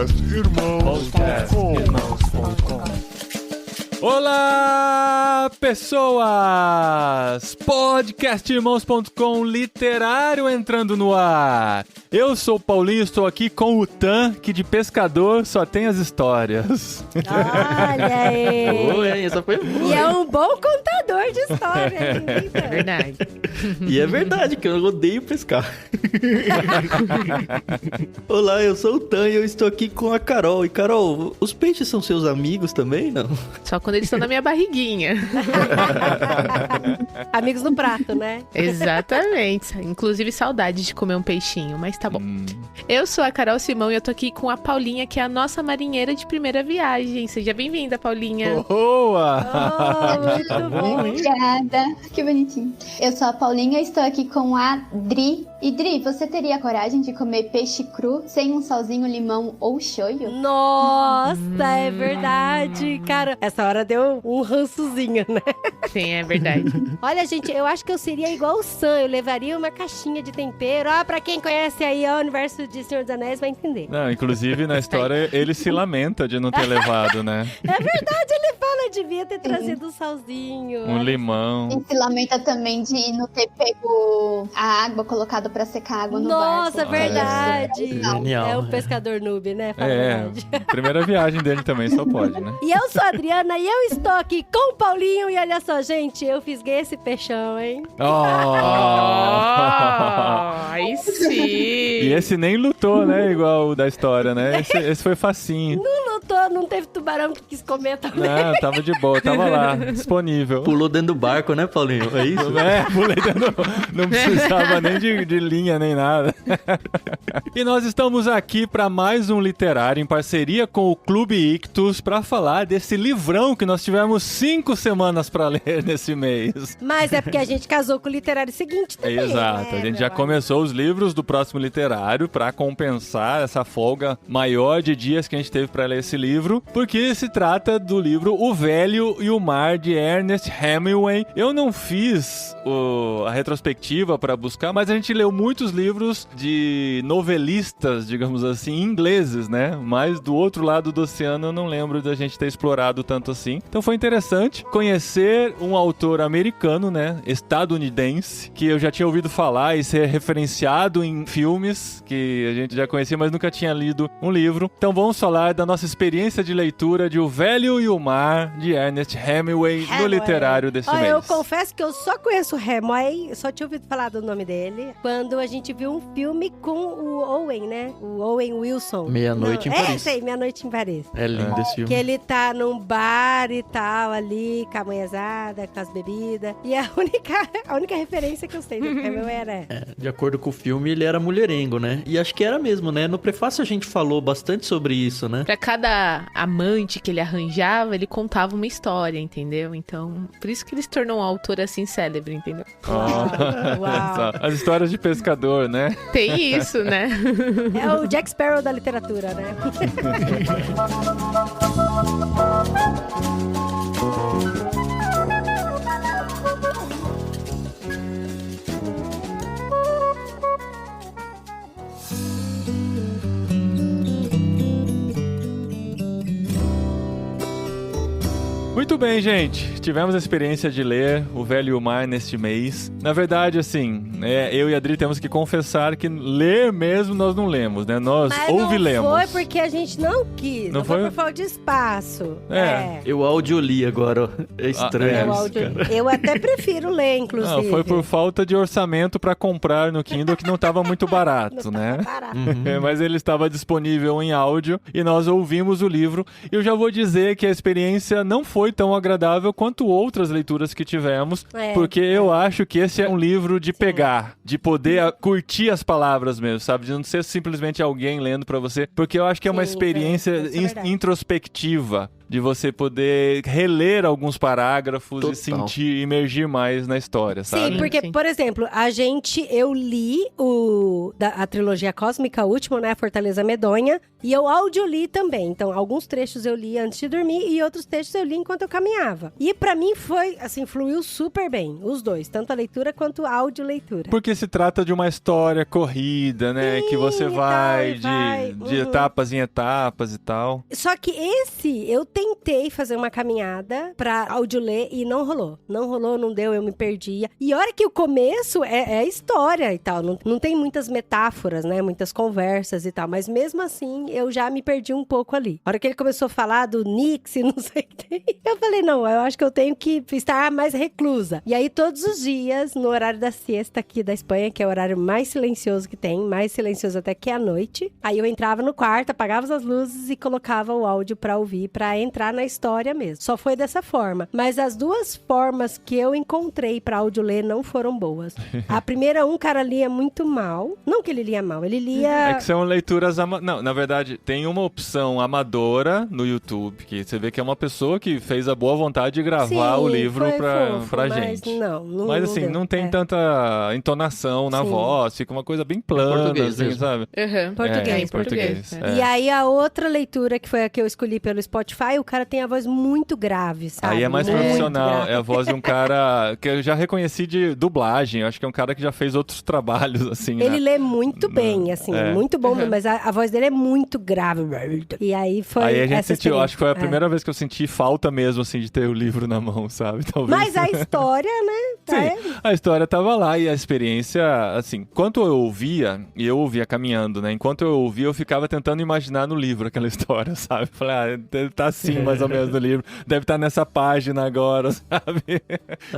Podcastirmãos.com. Olá, pessoas! Podcastirmãos.com literário entrando no ar. Eu sou o Paulinho, estou aqui com o Tan, que de pescador só tem as histórias. Olha aí! Oi, essa foi boa. E é um bom contador de história, hein, Tan? Verdade. E é verdade que eu odeio pescar. Olá, eu sou o Tan e eu estou aqui com a Carol. E Carol, os peixes são seus amigos também, não? Só quando eles estão na minha barriguinha. Amigos no prato, né? Exatamente. Inclusive saudade de comer um peixinho, mas tá bom. Eu sou a Carol Simão e eu tô aqui com a Paulinha, que é a nossa marinheira de primeira viagem. Seja bem-vinda, Paulinha. Boa! Oh, muito bom. Obrigada, que bonitinho. Eu sou a Paulinha e estou aqui com a Dri. E Dri, você teria coragem de comer peixe cru sem um salzinho, limão ou shoyu? Nossa, é verdade. Cara, essa hora deu um rançozinho, né? Sim, é verdade. Olha, gente, eu acho que eu seria igual o Sam. Eu levaria uma caixinha de tempero. Ah, pra quem conhece aí o universo de Senhor dos Anéis vai entender. Não, inclusive na história ele se lamenta de não ter levado, né? É verdade, ele fala, devia ter trazido um salzinho. Um limão. A gente se lamenta também de não ter pego a água, colocado pra secar a água no Nossa, barco. verdade. Genial. É o pescador noob, né? Fala a É, verdade. primeira viagem dele também, só pode, né? E eu sou a Adriana e eu estou aqui com o Paulinho. E olha só, gente, eu fisguei esse peixão, hein? Aí sim. E esse nem lutou, né? Igual o da história, né? Esse foi facinho. Não lutou, não teve tubarão que quis comer também. Não, tava de boa, tava lá, disponível. Pulou dentro do barco, né, Paulinho? É isso? É, pulei dentro, não precisava nem de linha, nem nada. E nós estamos aqui para mais um literário em parceria com o Clube Ictus para falar desse livrão que nós tivemos 5 semanas para ler nesse mês. Mas é porque a gente casou com o literário seguinte também, Exato, né, a gente meu já amigo? começou os livros do próximo literário para compensar essa folga maior de dias que a gente teve para ler esse livro, porque se trata do livro O Velho e o Mar, de Ernest Hemingway. Eu não fiz a retrospectiva para buscar, mas a gente leu muitos livros de novelistas, digamos assim, ingleses, né? Mas do outro lado do oceano eu não lembro da gente ter explorado tanto assim. Então foi interessante conhecer um autor americano, né? Estadunidense, que eu já tinha ouvido falar e ser referenciado em filmes que a gente já conhecia, mas nunca tinha lido um livro. Então vamos falar da nossa experiência de leitura de O Velho e o Mar, de Ernest Hemingway, no literário desse mês. Eu confesso que eu só conheço o Hemingway, só tinha ouvido falar do nome dele, quando a gente viu um filme com o Owen, né? O Owen Wilson. Meia-Noite em Paris. É, sei, Meia-Noite em Paris. É lindo esse filme. Que ele tá num bar e tal, ali, com a manhezada, com as bebidas. E a única referência que eu sei do Hemingway era... De acordo com o filme, ele era mulherengo, né? E acho que era mesmo, né? No prefácio a gente falou bastante sobre isso, né? Pra cada amante que ele arranjava, ele contava uma história, entendeu? Então, por isso que ele se tornou um autor assim célebre, entendeu? Uau. As histórias de pescador, né? Tem isso, né? É o Jack Sparrow da literatura, né? Muito bem, gente. Tivemos a experiência de ler O Velho e o Mar neste mês. Na verdade, assim, eu e a Adri temos que confessar que ler mesmo nós não lemos, né? Nós ouvi-lemos. Não foi porque a gente não quis. Não foi por falta de espaço. Eu audioli agora, ó. É estranho Ah, isso, cara. Eu até prefiro ler, inclusive. Não, foi por falta de orçamento para comprar no Kindle, que não estava muito barato, né? Barato. Mas ele estava disponível em áudio e nós ouvimos o livro. E eu já vou dizer que a experiência não foi tão agradável quanto outras leituras que tivemos, porque eu acho que esse é um livro de pegar, de poder curtir as palavras mesmo, sabe? De não ser simplesmente alguém lendo para você, porque eu acho que é uma experiência introspectiva. de você poder reler alguns parágrafos Total. e sentir, imergir mais na história, sabe? Sim, porque, Sim. por exemplo, eu li a trilogia cósmica, o último, né, Fortaleza Medonha, e eu audioli também. Então, alguns trechos eu li antes de dormir e outros trechos eu li enquanto eu caminhava. E pra mim foi, assim, fluiu super bem, os dois, tanto a leitura quanto a audioleitura. Porque se trata de uma história corrida, né? Sim, que você e vai tal, de uhum. etapas em etapas e tal. Só que eu tentei fazer uma caminhada pra audioler e não rolou. Não rolou, não deu, eu me perdia. E a hora que o começo é história e tal, não tem muitas metáforas, né? Muitas conversas e tal, mas mesmo assim eu já me perdi um pouco ali. A hora que ele começou a falar do Nix e não sei o que, eu falei, não, eu acho que eu tenho que estar mais reclusa. E aí todos os dias, no horário da siesta aqui da Espanha, que é o horário mais silencioso que tem, mais silencioso até que a noite, aí eu entrava no quarto, apagava as luzes e colocava o áudio pra ouvir, pra entrar na história mesmo. Só foi dessa forma. Mas as duas formas que eu encontrei pra áudio ler não foram boas. A primeira, um cara lia muito mal. Não que ele lia mal, ele lia... É que são leituras... Não, na verdade, tem uma opção amadora no YouTube, que você vê que é uma pessoa que fez a boa vontade de gravar o livro foi pra fofo, pra mas gente. Não Mas assim, deu. não tem tanta entonação na Sim. voz, fica uma coisa bem plana, português assim, mesmo. sabe? Uhum. Português, em português. é. E aí a outra leitura, que foi a que eu escolhi pelo Spotify, o cara tem a voz muito grave, sabe? Aí é mais Muito profissional, grave. é a voz de um cara que eu já reconheci de dublagem, eu acho que é um cara que já fez outros trabalhos, assim, Ele né? lê muito bem, assim, É. muito bom, Uhum. mas a voz dele é muito grave. E aí foi Aí a gente essa sentiu, acho que foi a experiência. primeira vez que eu senti falta mesmo, assim, de ter o livro na mão, sabe? Talvez. Mas a história, né? Sim, a história tava lá e a experiência, assim, enquanto eu ouvia, e eu ouvia caminhando, né? Enquanto eu ouvia, eu ficava tentando imaginar no livro aquela história, sabe? Falei, deve estar assim, mais ou menos, no livro. Deve estar nessa página agora, sabe?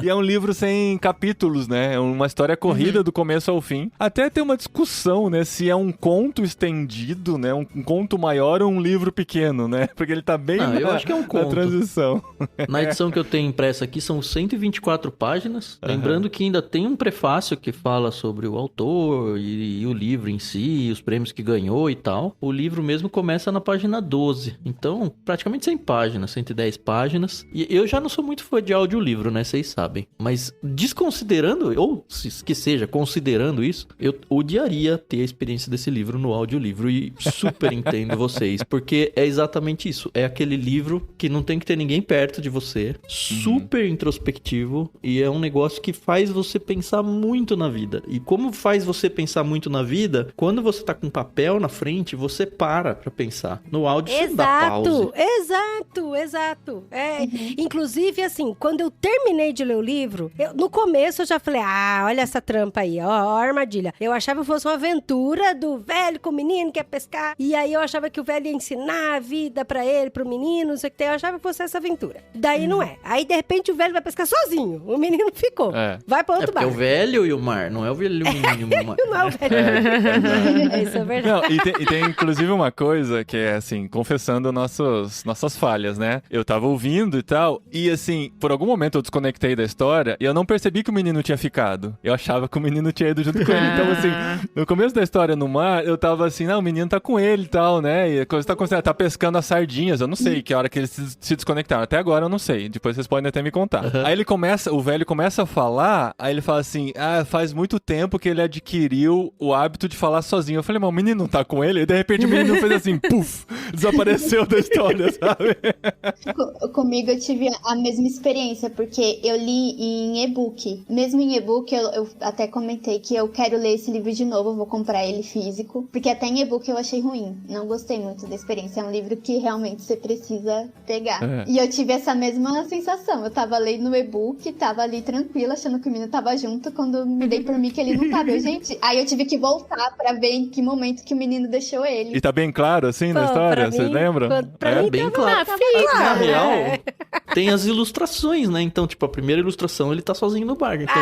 E é um livro sem capítulos, né? É uma história corrida do começo ao fim. Até tem uma discussão, né? Se é um conto estendido, né? Um conto maior ou um livro pequeno, né? Porque ele tá bem Eu acho que é um na conto. transição. Na edição que eu tenho impressa aqui são 124 páginas. Lembrando que ainda tem um prefácio que fala sobre o autor e o livro em si, os prêmios que ganhou e tal. O livro mesmo começa na página 12. Então, praticamente 100 páginas, 110 páginas. E eu já não sou muito fã de audiolivro, né? Vocês sabem. Mas desconsiderando, ou que seja, considerando isso, eu odiaria ter a experiência desse livro no audiolivro. E super entendo vocês, porque é exatamente isso. É aquele livro que não tem que ter ninguém perto de você, super introspectivo, e é um negócio que faz você pensar muito na vida. E como faz você pensar muito na vida, quando você tá com papel na frente, você para pra pensar. No áudio você dá pausa. Exato. Inclusive, assim, quando eu terminei de ler o livro, no começo eu já falei, olha essa trampa aí, ó, a armadilha. Eu achava que fosse uma aventura do velho com o menino que ia pescar, e aí eu achava que o velho ia ensinar a vida pra ele, pro menino, não sei o que tem, eu achava que fosse essa aventura. Daí não é. Aí, de repente, o velho vai pescar sozinho, o menino ficou. É. Vai pra É outro porque é o barco. velho e o mar, não é o velho e o menino e o mar. Não é o velho. Isso é verdade. Não, e tem inclusive uma coisa que é assim, confessando nossas falhas, né? Eu tava ouvindo e tal, e assim, por algum momento eu desconectei da história e eu não percebi que o menino tinha ficado. Eu achava que o menino tinha ido junto com ele. Então, assim, no começo da história no mar, eu tava assim, não, o menino tá com ele e tal, né? E a coisa tá acontecendo, tá pescando as sardinhas. Eu não sei que hora que eles se desconectaram. Até agora eu não sei. Depois vocês podem até me contar. Aí o velho começa a falar, aí ele fala assim, faz muito tempo que ele adquiriu o hábito de falar sozinho. Eu falei, mas o menino não tá com ele? E de repente o menino fez assim, puf, desapareceu da história, sabe? Comigo eu tive a mesma experiência, porque eu li em e-book. Mesmo em e-book, eu até comentei que eu quero ler esse livro de novo, eu vou comprar ele físico, porque até em e-book eu achei ruim. Não gostei muito da experiência. É um livro que realmente você precisa pegar. E eu tive essa mesma sensação. Eu tava lendo no e-book, tava ali tranquila, achando que o menino tava junto, quando me dei por mim que ele não tava. Gente, aí eu tive que voltar pra ver em que momento que o menino deixou ele. E tá bem claro, assim, na Pô, história? pra Vocês mim, lembram? pra mim bem tava- claro. tava Na claro, real, né? tem as ilustrações, né? Então, tipo, a primeira ilustração, ele tá sozinho no barco. Então,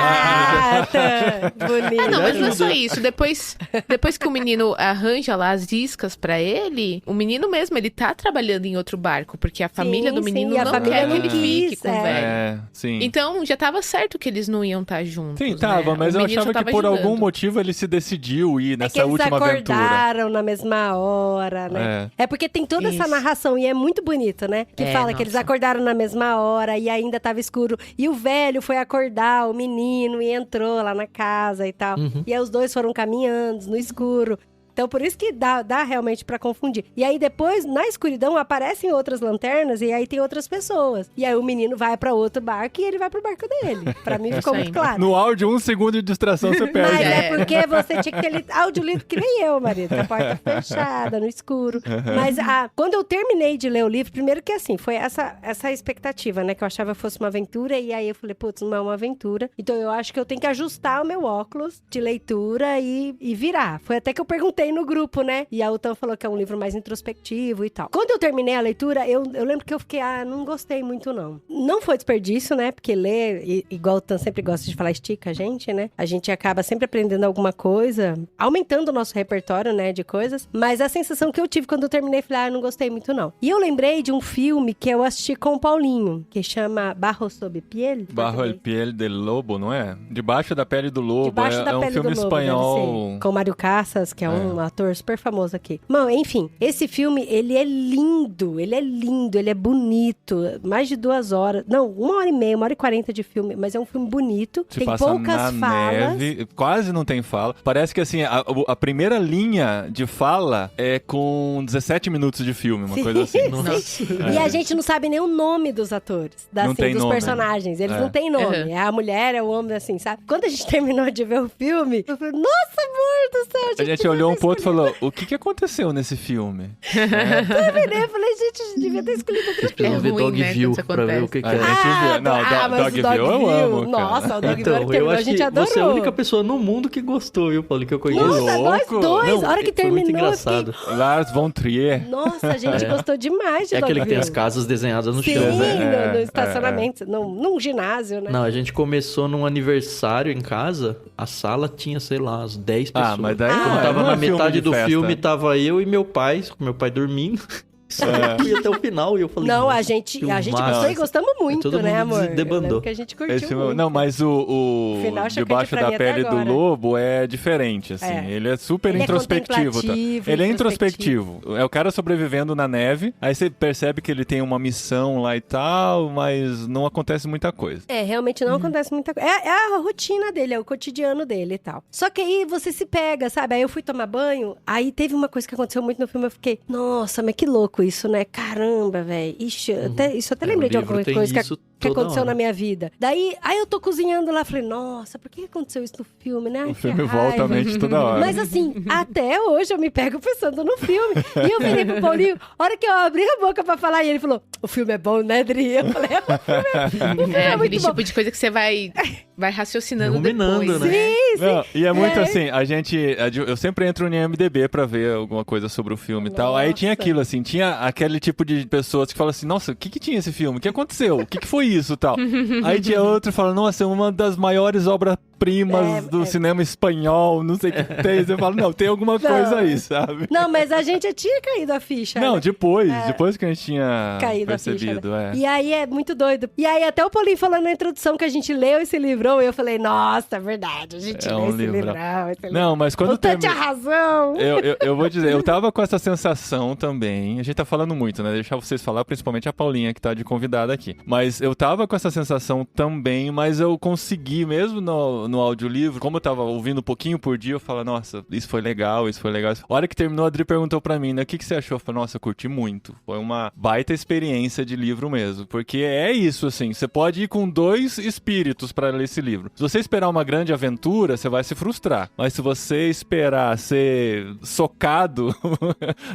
Tá. Bonito. Não, mas não é ajuda. só isso. Depois que o menino arranja lá as iscas pra ele, o menino mesmo, ele tá trabalhando em outro barco, porque a família do menino e a não família quer não que ele fique quis, com o velho. É, sim. Então, já tava certo que eles não iam estar juntos, Sim, tava, né? mas O eu menino achava só que tava por ajudando. algum motivo ele se decidiu ir É que nessa eles última aventura. acordaram na mesma hora, né? É porque tem toda essa Isso. narração e é muito bonito, né? Que fala que eles nossa. acordaram na mesma hora e ainda tava escuro. E o velho foi acordar o menino e entrou lá na casa e tal. E aí os dois foram caminhando no escuro. Então, por isso que dá realmente pra confundir. E aí, depois, na escuridão, aparecem outras lanternas e aí tem outras pessoas. E aí, o menino vai pra outro barco e ele vai pro barco dele. Pra mim, ficou Isso muito aí. claro. No áudio, 1 segundo de distração você perde. Mas né? é porque você tinha que ter lido audiolivro que nem eu, marido. Com a porta fechada, no escuro. Mas quando eu terminei de ler o livro, primeiro que assim, foi essa expectativa, né? Que eu achava que fosse uma aventura. E aí eu falei, putz, não é uma aventura. Então eu acho que eu tenho que ajustar o meu óculos de leitura e virar. Foi até que eu perguntei no grupo, né? E a Utan falou que é um livro mais introspectivo e tal. Quando eu terminei a leitura, eu lembro que eu fiquei, não gostei muito, não. Não foi desperdício, né? Porque ler, igual a Utan sempre gosta de falar, estica a gente, né? A gente acaba sempre aprendendo alguma coisa, aumentando o nosso repertório, né? De coisas. Mas a sensação que eu tive quando eu terminei, falei, não gostei muito, não. E eu lembrei de um filme que eu assisti com o Paulinho, que chama Barro sob piel. Barro el piel del lobo, não é? Debaixo da pele do lobo. Debaixo da é um pele filme do lobo, espanhol. deve ser. Com o Mário Casas, que é um ator super famoso aqui. Bom, enfim, esse filme, ele é lindo, ele é bonito. Mais de 2 horas. Não, 1h30, 1h40 de filme, mas é um filme bonito. Se tem passa poucas na falas. neve, quase não tem fala. Parece que assim, a primeira linha de fala é com 17 minutos de filme, uma Sim. coisa assim. Nossa. E a gente não sabe nem o nome dos atores, Não tem dos nome, personagens. Eles É. não têm nome. Uhum. É a mulher, é o homem, assim, sabe? Quando a gente terminou de ver o filme, eu falei, nossa, amor do céu, A gente devia olhou um ter pro outro e escolhido. falou, o que aconteceu nesse filme? Eu falei, gente, a gente devia ter escolhido outra Vocês precisam É ver ruim, né, Dogville quando isso pra ver acontece. o que A é. gente viu. Não, mas o Dogville eu amo, cara. Nossa, o Dogville que Então, eu terminou, a acho gente que adorou. você é a única pessoa no mundo que gostou, viu, Paulo? Que eu conheço. Nossa, nós louco. dois, Não, a hora que foi muito terminou, eu fiquei... engraçado. Lars von Trier. Nossa, a gente gostou demais de É aquele que tem Dogville. as casas desenhadas no Sim, chão, né? no estacionamento, num ginásio, né? Não, a gente começou num aniversário em casa, a sala tinha, sei lá, umas 10 pessoas. Mas daí Quando não tava é na filme metade de do festa. filme, tava eu e meu pai dormindo. É. E até o final, e eu falei... Não, nossa, a gente filmaço. gostou e gostamos muito, Todo né, mundo amor? debandou. Eu lembro que a gente curtiu Esse, muito. não, mas o Final chocante Debaixo pra da mim até Pele do agora. Lobo é diferente, assim. É. Ele é super Ele é introspectivo. contemplativo, Ele é introspectivo. É o cara sobrevivendo na neve, aí você percebe que ele tem uma missão lá e tal, mas não acontece muita coisa. É, realmente não acontece muita coisa. É a rotina dele, é o cotidiano dele e tal. Só que aí você se pega, sabe? Aí eu fui tomar banho, aí teve uma coisa que aconteceu muito no filme, eu fiquei, nossa, mas que louco isso, né? Caramba, velho. Ixi, isso eu até lembrei de o livro alguma tem coisa isso que toda aconteceu hora. na minha vida. Daí, aí eu tô cozinhando lá, falei, nossa, por que aconteceu isso no filme, né? Ai, O que filme raiva. volta à mente toda hora. Mas assim, até hoje eu me pego pensando no filme. E eu virei pro Paulinho, a hora que eu abri a boca pra falar, e ele falou, o filme é bom, né, Dri? Eu falei, o filme É é aquele muito bom. tipo de coisa que você vai raciocinando Ruminando, depois, né? Não, e é muito É. assim, eu sempre entro no IMDb pra ver alguma coisa sobre o filme e tal. Aí tinha Nossa. aquilo, assim, tinha aquele tipo de pessoas que falam assim, nossa, o que tinha esse filme? O que aconteceu? O que foi isso e tal? Aí tinha outro que fala, nossa, é uma das maiores obras-primas do cinema espanhol, não sei o que tem. Você fala, não, tem alguma coisa aí, sabe? Não, mas a gente já tinha caído a ficha. Não, né? depois que a gente tinha Caído a ficha, percebido, né? é. E aí é muito doido. E aí até o Paulinho falando na introdução que a gente leu esse livrão, e eu falei, nossa, é verdade, a gente É leu um esse livrão. livrão. esse Não, mas quando O Tante termina... tinha razão. Eu vou dizer, eu tava com essa sensação também. A gente tá falando muito, né? Deixar vocês falar, principalmente a Paulinha, que tá de convidada aqui. Mas eu tava com essa sensação também, mas eu consegui, mesmo no audiolivro, como eu tava ouvindo um pouquinho por dia, eu falo, nossa, isso foi legal, isso foi legal. A hora que terminou, a Adri perguntou pra mim, né? O que você achou? Eu falei, nossa, eu curti muito. Foi uma baita experiência de livro mesmo. Porque é isso, assim, você pode ir com 2 espíritos pra ler esse livro. Se você esperar uma grande aventura, você vai se frustrar. Mas se você esperar ser socado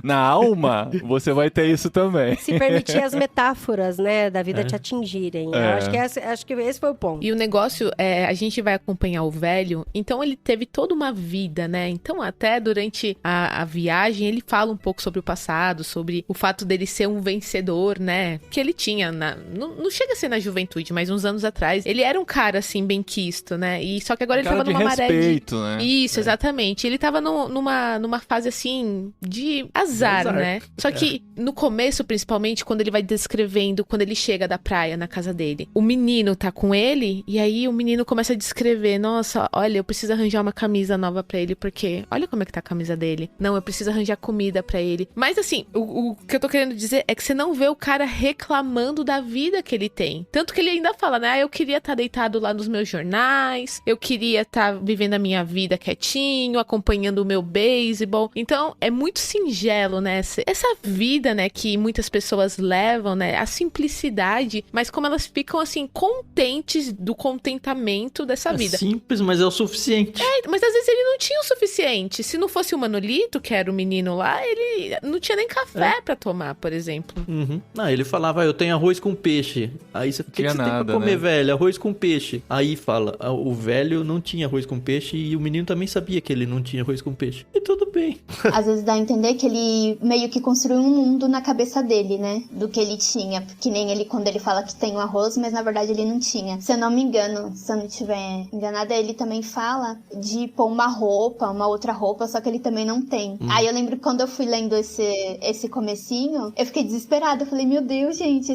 na alma, você vai ter isso também. Se permitir as metáforas, né, da vida te atingirem. Eu acho que esse foi o ponto. E o negócio, a gente vai acompanhando acompanhar o velho, então ele teve toda uma vida, né? Então até durante a viagem ele fala um pouco sobre o passado, sobre o fato dele ser um vencedor, né? Que ele tinha, não chega a ser na juventude, mas uns anos atrás, ele era um cara assim, bem quisto, né? E só que agora ele tava numa maré de respeito, né? Isso, exatamente. Ele tava numa fase assim, de azar, né? Só que no começo, principalmente, quando ele vai descrevendo, quando ele chega da praia na casa dele, o menino tá com ele, e aí o menino começa a descrever, nossa, olha, eu preciso arranjar uma camisa nova pra ele, porque olha como é que tá a camisa dele. Não, eu preciso arranjar comida pra ele. Mas assim, o que eu tô querendo dizer é que você não vê o cara reclamando da vida que ele tem. Tanto que ele ainda fala, né, eu queria estar deitado lá nos meus jornais, eu queria estar vivendo a minha vida quietinho, acompanhando o meu beisebol. Então, é muito singelo, né, essa vida, né, que muitas pessoas levam, né, a simplicidade, mas como elas ficam, assim, contentes do contentamento dessa vida. É simples, mas é o suficiente. Mas às vezes ele não tinha o suficiente. Se não fosse o Manolito, que era o menino lá, ele não tinha nem café pra tomar, por exemplo. Uhum. Ele falava, eu tenho arroz com peixe. Aí você, o que você tem pra comer, né? velho? Arroz com peixe. Aí fala, o velho não tinha arroz com peixe e o menino também sabia que ele não tinha arroz com peixe. E tudo bem. Às vezes dá a entender que ele meio que construiu um mundo na cabeça dele, né? Do que ele tinha. Que nem ele, quando ele fala que tem o arroz, mas na verdade ele não tinha. Se eu não me engano, se eu não estiver enganada, ele também fala de pôr uma outra roupa, só que ele também não tem. Aí eu lembro que quando eu fui lendo esse comecinho, eu fiquei desesperada. Eu falei, meu Deus, gente,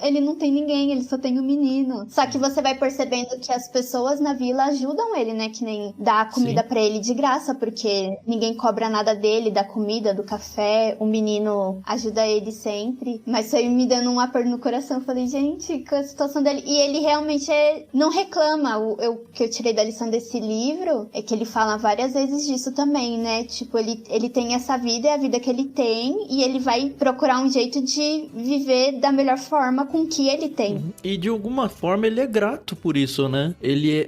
ele não tem ninguém, ele só tem um menino. Só que você vai percebendo que as pessoas na vila ajudam ele, né? Que nem dá comida pra ele de graça, porque ninguém cobra nada dele, da comida, do café. O menino ajuda ele sempre. Mas isso aí me dando um aperto no coração. Eu falei, gente, que a situação dele... E ele realmente não reclama. O que eu tirei da lição desse livro é que ele fala várias vezes disso também, né? Tipo, ele tem essa vida, é a vida que ele tem, e ele vai procurar um jeito de viver da melhor forma com o que ele tem. E de alguma forma ele é grato por isso, né?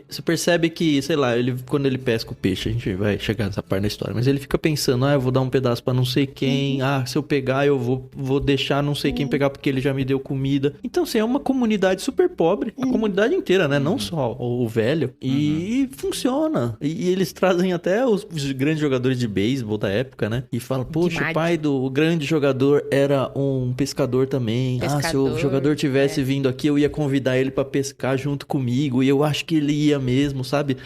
Você percebe que, sei lá, quando ele pesca o peixe, a gente vai chegar nessa parte da história, mas ele fica pensando, eu vou dar um pedaço pra não sei quem, se eu pegar eu vou deixar não sei quem pegar porque ele já me deu comida. Então, assim, é uma comunidade super pobre, a comunidade inteira, né? Não só o velho. E funciona. E eles trazem até os grandes jogadores de beisebol da época, né? E falam, poxa, o pai do grande jogador era um pescador também. Se o jogador tivesse vindo aqui, eu ia convidar ele pra pescar junto comigo. E eu acho que ele ia mesmo, sabe?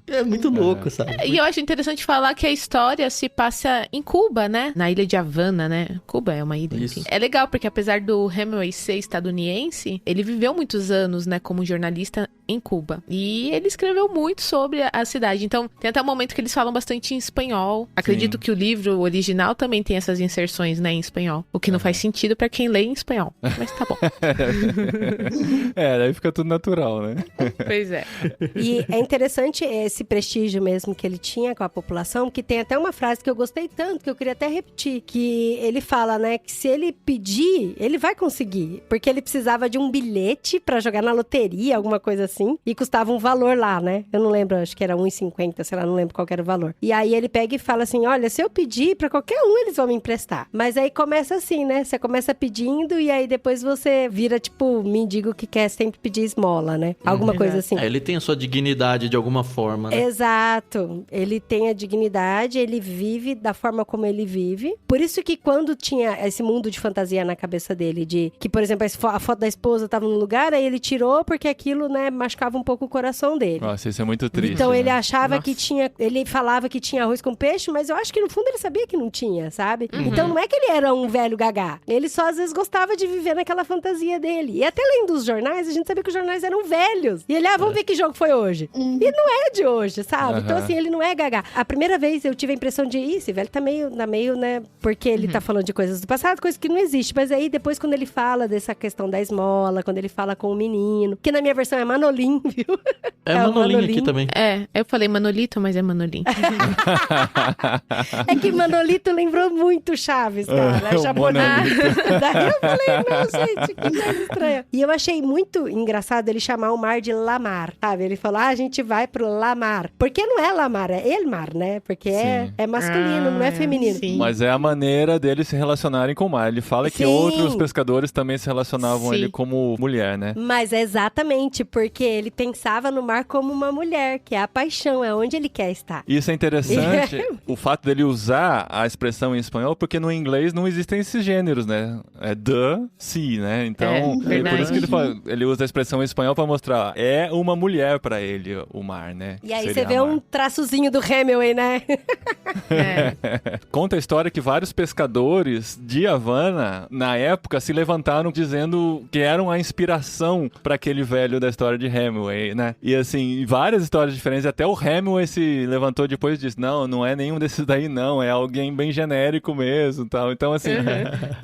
É muito louco, sabe? E eu acho interessante falar que a história se passa em Cuba, né? Na ilha de Havana, né? Cuba é uma ilha, enfim. É legal, porque apesar do Hemingway ser estadunidense, ele viveu muitos anos, né, como jornalista em Cuba. E ele escreveu muito sobre a cidade. Então, tem até um momento que eles falam bastante em espanhol. Acredito que o livro original também tem essas inserções, né, em espanhol. O que não faz sentido pra quem lê em espanhol. Mas tá bom. Daí fica tudo natural, né? Pois é. E é interessante esse prestígio mesmo que ele tinha com a população, que tem até uma frase que eu gostei tanto, que eu queria até repetir, que ele fala, né, que se ele pedir, ele vai conseguir, porque ele precisava de um bilhete pra jogar na loteria, alguma coisa assim, e custava um valor lá, né? Eu não lembro, acho que era R$1,50, sei lá, não lembro qual era o valor. E aí ele pega e fala assim, olha, se eu pedir pra qualquer um, eles vão me emprestar. Mas aí começa assim, né? Você começa pedindo e aí depois você vira, tipo, mendigo que quer sempre pedir esmola, né? Alguma coisa assim. Ele tem a sua dignidade de alguma forma, né? Exato. Ele tem a dignidade, ele vive da forma como ele vive. Por isso que quando tinha esse mundo de fantasia na cabeça dele, de que, por exemplo, a foto da esposa tava num lugar, aí ele tirou porque aquilo, né, machucava um pouco o coração dele. Nossa, isso é muito triste. Então né? ele achava que tinha... Ele falava que tinha arroz com peixe, mas eu acho que no fundo ele sabia que não tinha, sabe? Então não é que ele era um velho gagá. Ele só às vezes gostava de viver naquela fantasia dele. E até lendo os jornais, a gente sabia que os jornais eram velhos. E ele, vamos ver que jogo foi hoje. E não é de hoje, sabe? Então assim, ele não é gagá. A primeira vez eu tive a impressão de, esse velho tá meio, né? Porque ele tá falando de coisas do passado, coisas que não existem. Mas aí depois quando ele fala dessa questão da esmola, quando ele fala com o menino, que na minha versão é Manolim, viu? É Manolim aqui também. Eu falei Manolito, mas é Manolim. É que Manolito lembrou muito Chaves, cara. É japonês. Daí eu falei, não, gente, que coisa estranha. E eu achei muito engraçado ele chamar o mar de Lamar, sabe? Ele falou, a gente vai pro Lamar. Porque não é Lamar, é Elmar, né? Porque é masculino, não é feminino. Sim. Mas é a maneira deles se relacionarem com o mar. Ele fala que outros pescadores também se relacionavam a ele como mulher, né? Mas é exatamente porque ele pensava no mar como uma mulher, que é a paixão, é onde ele quer estar. Isso é interessante, o fato dele usar a expressão em espanhol, porque no inglês não existem esses gêneros, né? É the sea, né? Então, por verdade. isso que ele usa a expressão em espanhol pra mostrar, é uma mulher pra ele, o mar, né? E aí Seria você vê amar. um traçozinho do Hemingway, né? Conta a história que vários pescadores de Havana, na época, se levantaram dizendo que eram a inspiração para aquele velho da história de Hemingway, né? E assim, várias histórias diferentes, até o Hemingway se levantou depois e disse, não é nenhum desses daí não, é alguém bem genérico mesmo, tal. Então assim,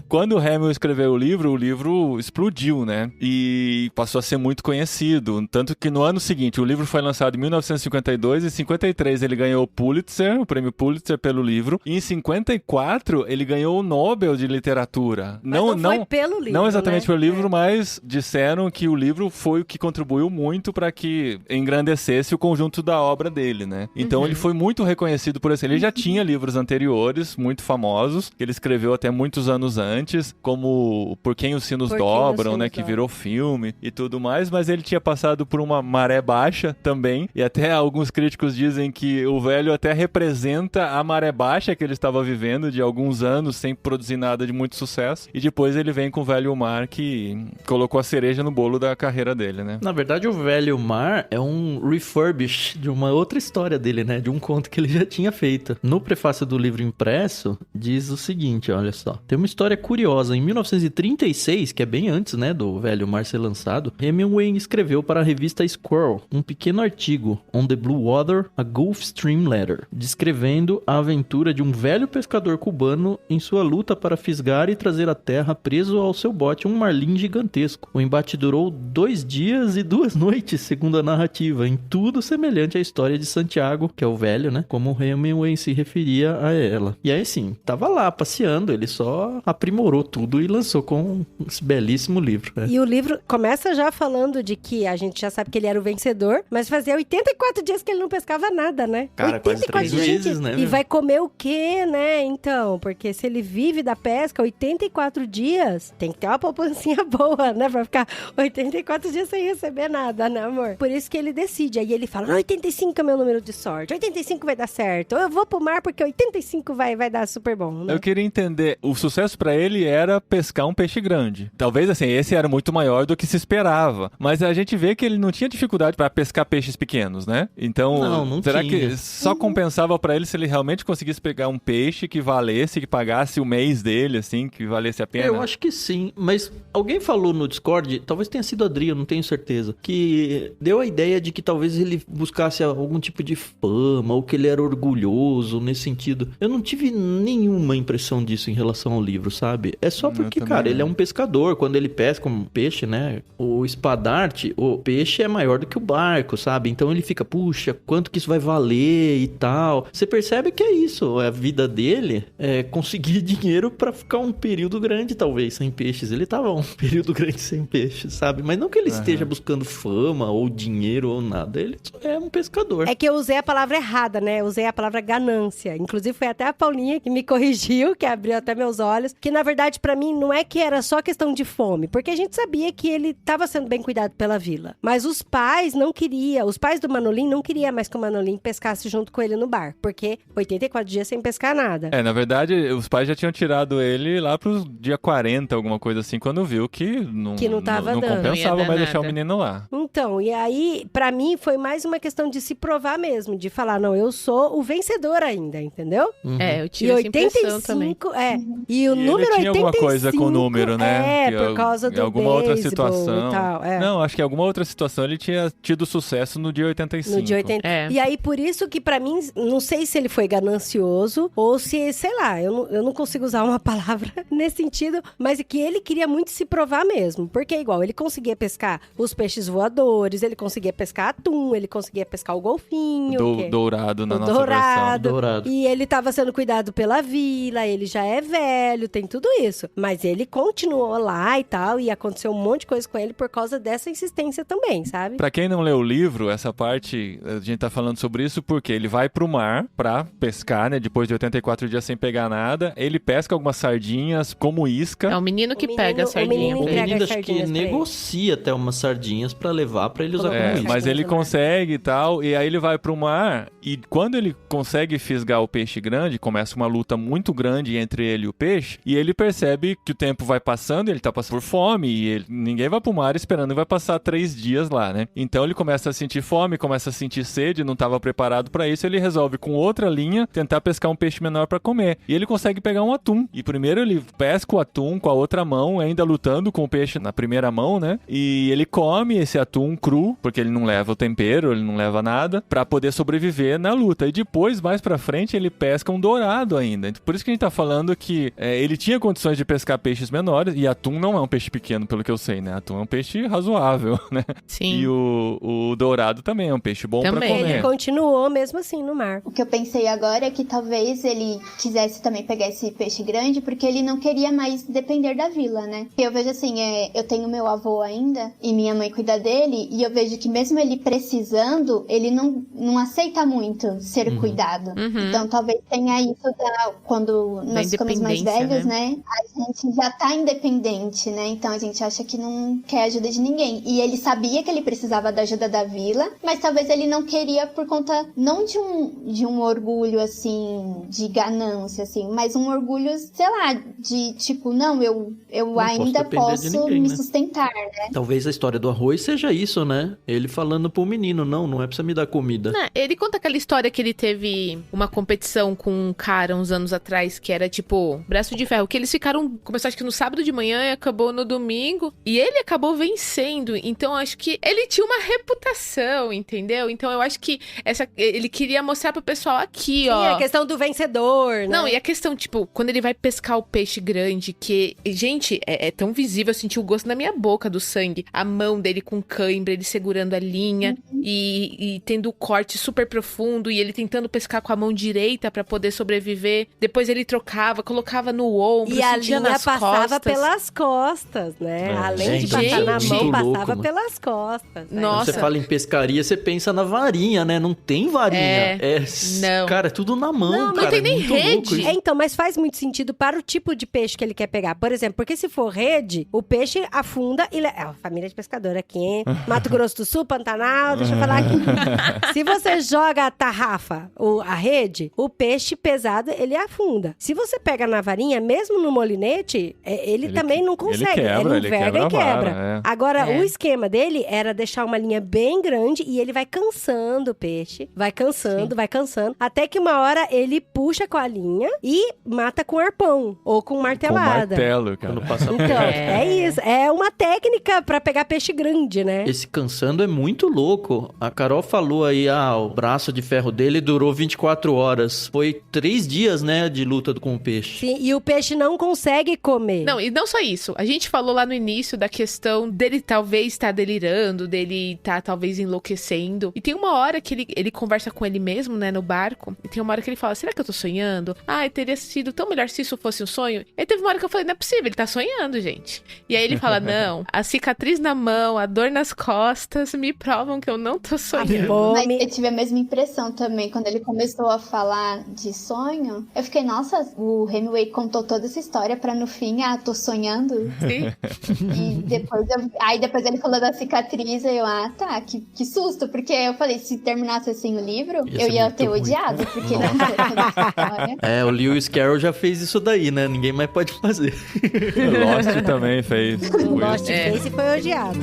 quando o Hemingway escreveu o livro explodiu, né? E passou a ser muito conhecido, tanto que no ano seguinte, o livro foi lançado em 1952, e em 53 ele ganhou o prêmio Pulitzer pelo livro, e em 54 ele ganhou o Nobel de Literatura. Não foi pelo livro, não exatamente né? pelo livro, mas disseram que o livro foi o que contribuiu muito para que engrandecesse o conjunto da obra dele, né? Então ele foi muito reconhecido por esse. Ele já tinha livros anteriores, muito famosos, que ele escreveu até muitos anos antes, como Por Quem os Sinos Dobram, né? Que virou filme e tudo mais, mas ele tinha passado por uma maré baixa também, e até alguns críticos dizem que o velho até representa a maré baixa que ele estava vivendo de alguns anos sem produzir nada de muito sucesso, e depois ele vem com o Velho Mar, que colocou a cereja no bolo da carreira dele, né? Na verdade, o Velho Mar é um refurbish de uma outra história dele, né? De um conto que ele já tinha feito. No prefácio do livro impresso, diz o seguinte, olha só. Tem uma história curiosa. Em 1936, que é bem antes, né, do Velho Mar ser lançado, Hemingway escreveu para a revista Squirrel um pequeno artigo, On the Blue Water, a Gulf Stream Letter, descrevendo a aventura de um velho pescador cubano em sua luta para fisgar e trazer à terra preso ao seu bote um marlim gigantesco. O embate durou 2 dias e 2 noites, segundo a narrativa, em tudo semelhante à história de Santiago, que é o velho, né? Como Hemingway se referia a ela. E aí sim, tava lá passeando, ele só aprimorou tudo e lançou com esse belíssimo livro, né? E o livro começa já falando de que a gente já sabe que ele era o vencedor, mas fazia 84 dias que ele não pescava nada, né? Cara, quase 3 meses, né? E vai comer o quê, né? Então, porque se ele vive da pesca 84 dias, tem que ter uma poupancinha boa, né? Pra ficar 84 dias sem receber nada, né, amor? Por isso que ele decide. Aí ele fala, 85 é meu número de sorte, 85 vai dar certo. Eu vou pro mar porque 85 vai dar super bom, né? Eu queria entender, o sucesso pra ele era pescar um peixe grande. Talvez, assim, esse era muito maior do que se esperava. Mas a gente vê que ele não tinha dificuldade pra pescar peixes pequenos, né? Então, não será tinha. que só compensava pra ele se ele realmente conseguisse pegar um peixe que valesse, que pagasse o mês dele, assim, que valesse a pena? Eu acho que sim, mas alguém falou no Discord, talvez tenha sido a Adri, eu não tenho certeza, que deu a ideia de que talvez ele buscasse algum tipo de fama, ou que ele era orgulhoso nesse sentido. Eu não tive nenhuma impressão disso em relação ao livro, sabe? É só porque, cara, ele é um pescador, quando ele pesca um peixe, né, o espadarte, o peixe é maior do que o barco, sabe? Então ele fica, puxa, quanto que isso vai valer e tal. Você percebe que é isso, a vida dele é conseguir dinheiro pra ficar um período grande, talvez, sem peixes. Ele tava um período grande sem peixes, sabe? Mas não que ele esteja buscando fama ou dinheiro ou nada, ele só é um pescador. É que eu usei a palavra errada, né? Eu usei a palavra ganância. Inclusive foi até a Paulinha que me corrigiu, que abriu até meus olhos, que na verdade pra mim não é que era só questão de fome, porque a gente sabia que ele tava sendo bem cuidado pela vila. Mas os pais não queriam, os pais do Manolin não queriam mais que o Manolin pescasse junto com ele no bar, porque 84 dias sem pescar nada. Na verdade, os pais já tinham tirado ele lá pro dia 40, alguma coisa assim, quando viu que não tava dando. compensava Não ia dar mais deixar o nada. menino lá. Então, e aí, pra mim, foi mais uma questão de se provar mesmo, de falar, não, eu sou o vencedor ainda, entendeu? Eu E tive essa impressão também. 85, e o E número ele tinha 85... alguma coisa com o número, né? Que por causa do alguma outra beisebol situação. e tal. Não, acho que em alguma outra situação ele tinha tido sucesso no dia 85. No dia 80. É. E aí, por isso que pra mim, não sei se ele foi ganancioso ou se, sei lá, eu não consigo usar uma palavra nesse sentido, mas que ele queria muito se provar mesmo. Porque, igual, ele conseguia pescar os peixes voadores, ele conseguia pescar atum, ele conseguia pescar o golfinho. Dourado na o nossa dourado. Dourado. E ele tava sendo cuidado pela vila, ele já é velho, tem tudo isso. Mas ele continuou lá e tal, e aconteceu um monte de coisa com ele por causa dessa insistência também, sabe? Pra quem não leu o livro, essa parte, a gente tá falando sobre isso porque ele vai pro mar pra pescar, né? Depois de 84 dias sem pegar nada. Ele pesca algumas sardinhas como isca. É o menino que O pega a menino- o sardinha. menino O pra ele. entrega menino as acho que sardinhas pra ele. negocia até umas sardinhas pra levar conservar pra ele usar como isca. Mas ele consegue e tal, e aí ele vai pro mar, e quando ele consegue fisgar o peixe grande, começa uma luta muito grande entre ele e o peixe, e ele percebe que o tempo vai passando, ele tá passando por fome, e ninguém vai pro mar esperando que vai passar 3 dias lá, né? Então ele começa a sentir fome, começa a sentir sede, não tava preparado pra isso, ele resolve com outra linha tentar pescar um peixe menor pra comer. E ele consegue pegar um atum. E primeiro ele pesca o atum com a outra mão, ainda lutando com o peixe na primeira mão, né? E ele come esse atum cru, porque ele não leva o tempero, ele não leva nada, pra poder sobreviver na luta. E depois, mais pra frente, ele pesca um dourado ainda. Por isso que a gente tá falando que ele tinha condições de pescar peixes menores, e atum não é um peixe pequeno, pelo que eu sei, né? Atum é um peixe razoável, né? Sim. E o dourado também é um peixe bom pra comer. Ele continuou mesmo assim no mar. O que eu pensei agora é que talvez ele quisesse também pegar esse peixe grande porque ele não queria mais depender da vila, né? Eu vejo assim, eu tenho meu avô ainda e minha mãe cuida dele, e eu vejo que mesmo ele precisando, ele não aceita muito ser cuidado. Então talvez tenha isso quando nós ficamos mais velhos, né? A gente já tá independente, né? Então a gente acha que não quer ajuda de ninguém. E ele sabia que ele precisava da ajuda da vila, mas talvez ele não queria por conta, não de um orgulho, assim, de ganância, assim, mas um orgulho, sei lá, de tipo, não, eu ainda posso me sustentar, né? Talvez a história do arroz seja isso, né? Ele falando pro menino, não é pra você me dar comida. Não, ele conta aquela história que ele teve uma competição com um cara uns anos atrás, que era tipo, braço de ferro, que eles começou acho que no sábado de manhã e acabou no domingo, e ele acabou vencendo. Então acho que ele tinha uma reputação, entendeu? Então eu acho que ele queria mostrar pro pessoal aqui, ó. E a questão do vencedor, né? Não, e a questão, tipo, quando ele vai pescar o peixe grande, que, gente, é tão visível, eu senti o gosto na minha boca do sangue. A mão dele com cãibra, ele segurando a linha e tendo o corte super profundo, e ele tentando pescar com a mão direita pra poder sobreviver. Depois ele trocava, colocava no ombro, e a sentia linha nas passava costas. pelas costas, né? Além de Gente, passar na mão, muito passava louco, pelas costas. Né? Nossa. Quando você fala em pescaria, você pensa na varinha, né? Não tem varinha. Não. Cara, é tudo na mão, Não cara. tem nem muito rede. louco isso. Então, mas faz muito sentido para o tipo de peixe que ele quer pegar. Por exemplo, porque se for rede, o peixe afunda e... família de pescador aqui, hein? Mato Grosso do Sul, Pantanal, deixa eu falar aqui. Se você joga a tarrafa, a rede, o peixe pesado, ele afunda. Se você pega na varinha, mesmo no molinete, ele também não consegue. Ele quebra e quebra. Vara, Agora, o esquema dele era deixar uma linha bem grande e ele vai cansando o peixe. Vai cansando, vai cansando. Até que uma hora ele puxa com a linha e mata com arpão. Ou com martelada. Com martelo, cara. Quando passa Então, é isso. É uma técnica pra pegar peixe grande, né? Esse cansando é muito louco. A Carol falou aí, o braço de ferro dele durou 24 horas. Foi 3 dias, né, de luta com o peixe. Sim, e o peixe não consegue comer. Não, e não só isso. A gente falou lá no início da questão dele talvez estar delirando, dele estar talvez enlouquecendo. E tem uma hora que ele conversa com ele mesmo, né, no barco. E tem uma hora que ele fala, será que eu tô sonhando? Teria sido tão melhor se isso fosse um sonho. E aí teve uma hora que eu falei, não é possível, ele tá sonhando, gente. E aí ele fala, não, a cicatriz na mão, a dor nas costas me provam que eu não tô sonhando. Mas eu tive a mesma impressão também, quando ele começou a falar de sonho. Eu fiquei, nossa, o Hemingway contou toda essa história pra no fim, tô sonhando. Sim. E depois ele falou da cicatriz, e eu, tá, que susto, porque eu falei, se terminasse assim o livro, eu ia ter odiado, porque não foi toda essa história. O Lewis Carroll já fez isso daí, né? Ninguém mais pode fazer. Lost também fez. O Lost fez e foi odiado.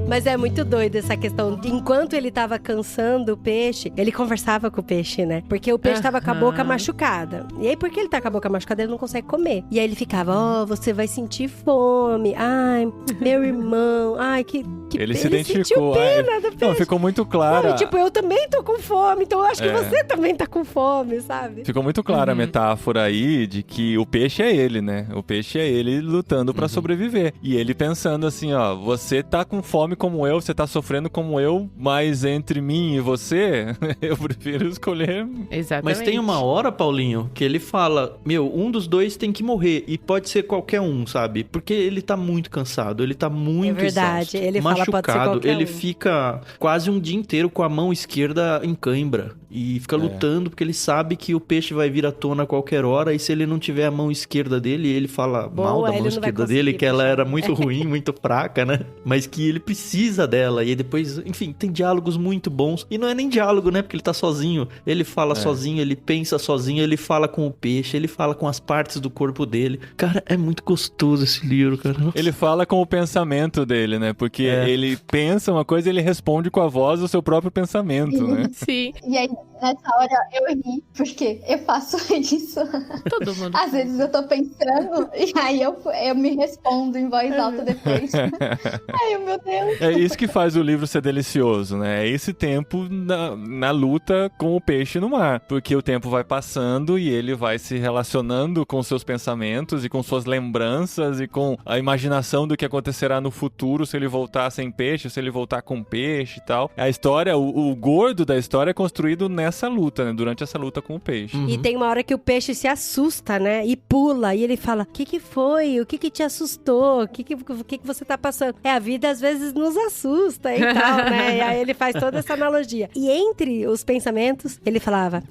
Mas é muito doido essa questão de enquanto ele tava cansando o peixe, ele conversava com o peixe, né? Porque o peixe tava com a boca machucada. E aí, porque ele tá com a boca machucada, ele não consegue comer. E aí ele ficava, você vai sentir fome. Ai, meu irmão. Ai, que ele se identificou. Sentiu pena do peixe. Não, ficou muito claro. Não, tipo, eu também tô com fome, então eu acho que você também tá com fome, sabe? Ficou muito clara a metáfora aí de que o peixe é ele, né? O peixe é ele lutando pra sobreviver. E ele pensando assim, você tá com fome como eu, você tá sofrendo como eu, mas entre mim e você, eu prefiro escolher... Exatamente. Mas tem uma hora, Paulinho, que ele fala, um dos dois tem que morrer, e pode ser qualquer um, sabe? Porque ele tá muito cansado, ele tá muito verdade, exausto, ele fala, machucado, pode ser qualquer ele um. fica quase um dia inteiro com a mão esquerda em cãibra, e fica lutando porque ele sabe que o peixe vai vir à tona a qualquer hora, e se ele não tiver a mão esquerda dele, ele fala mal da mão esquerda dele, que ela era muito ruim, muito fraca, né? Mas que ele precisa dela, e aí depois, enfim, tem diálogos muito bons, e não é nem diálogo, né? Porque ele tá sozinho, ele fala sozinho, ele pensa sozinho, ele fala com o peixe, ele fala com as partes do corpo dele. Cara, é muito gostoso esse livro, cara. Ele fala com o pensamento dele, né? Porque ele pensa uma coisa e ele responde com a voz do seu próprio pensamento, né? Sim. E aí, nessa hora, eu ri, porque eu faço isso. Todo mundo. Às vezes eu tô pensando, e aí eu me respondo em voz alta depois. Ai, meu Deus. É isso que faz o livro ser delicioso, né? É esse tempo na luta com o peixe no mar. Porque o tempo vai passando e ele vai se relacionando com seus pensamentos e com suas lembranças e com a imaginação do que acontecerá no futuro se ele voltar sem peixe, se ele voltar com peixe e tal. A história, o gordo da história é construído nessa luta, né? Durante essa luta com o peixe. E tem uma hora que o peixe se assusta, né? E pula. E ele fala, o que foi? O que te assustou? O que você tá passando? A vida às vezes nos assusta e tal, né? E aí ele faz toda essa analogia. E entre os pensamentos, ele falava,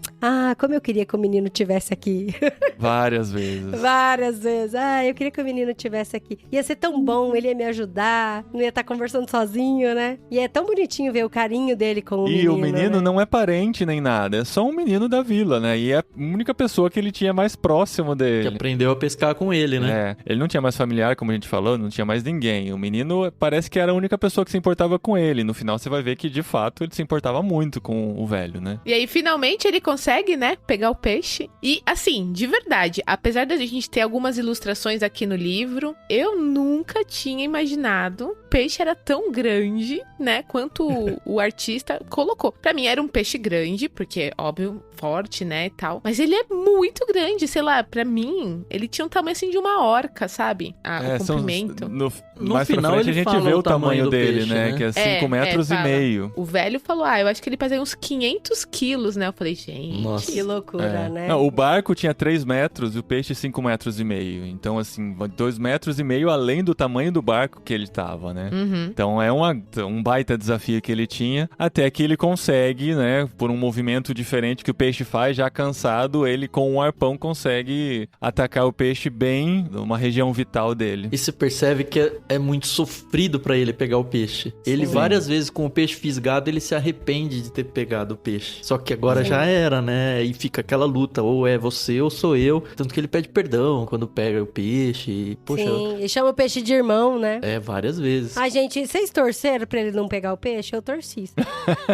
como eu queria que o menino tivesse aqui. Várias vezes. Várias vezes. Eu queria que o menino tivesse aqui. Ia ser tão bom, ele ia me ajudar. Não ia estar conversando sozinho, né? E é tão bonitinho ver o carinho dele com o menino. E o menino né? não é parente nem nada. É só um menino da vila, né? E é a única pessoa que ele tinha mais próximo dele. Que aprendeu a pescar com ele, né? Ele não tinha mais familiar, como a gente falou, não tinha mais ninguém. O menino parece que era a única pessoa que se importava com ele. No final você vai ver que, de fato, ele se importava muito com o velho, né? E aí, finalmente, ele consegue, né, pegar o peixe. E, assim, de verdade, apesar da gente ter algumas ilustrações aqui no livro, eu nunca tinha imaginado o peixe era tão grande, né, quanto o artista colocou. Pra mim, era um peixe grande, porque, óbvio, forte, né, e tal. Mas ele é muito grande, sei lá, pra mim, ele tinha um tamanho, assim, de uma orca, sabe? O comprimento. Mais final, pra frente, ele a gente fala vê o o tamanho tamanho do dele, peixe, né? né? Que é 5 metros e fala. meio. O velho falou, eu acho que ele pesava uns 500 quilos, né? Eu falei, gente... Nossa. Que loucura, né? Não, o barco tinha 3 metros e o peixe 5 metros e meio. Então, assim, 2 metros e meio além do tamanho do barco que ele tava, né? Uhum. Então, é um baita desafio que ele tinha, até que ele consegue, né? Por um movimento diferente que o peixe faz, já cansado, ele com um arpão consegue atacar o peixe bem numa região vital dele. E você percebe que é muito sofrido pra ele pegar o peixe. Ele várias vezes com o peixe fisgado, ele se arrepende de ter pegado o peixe. Só que agora já era, né? E fica aquela luta, ou é você ou sou eu. Tanto que ele pede perdão quando pega o peixe. E, poxa, Sim, e chama o peixe de irmão, né? várias vezes. Ai, gente, vocês torceram pra ele não pegar o peixe? Eu torci.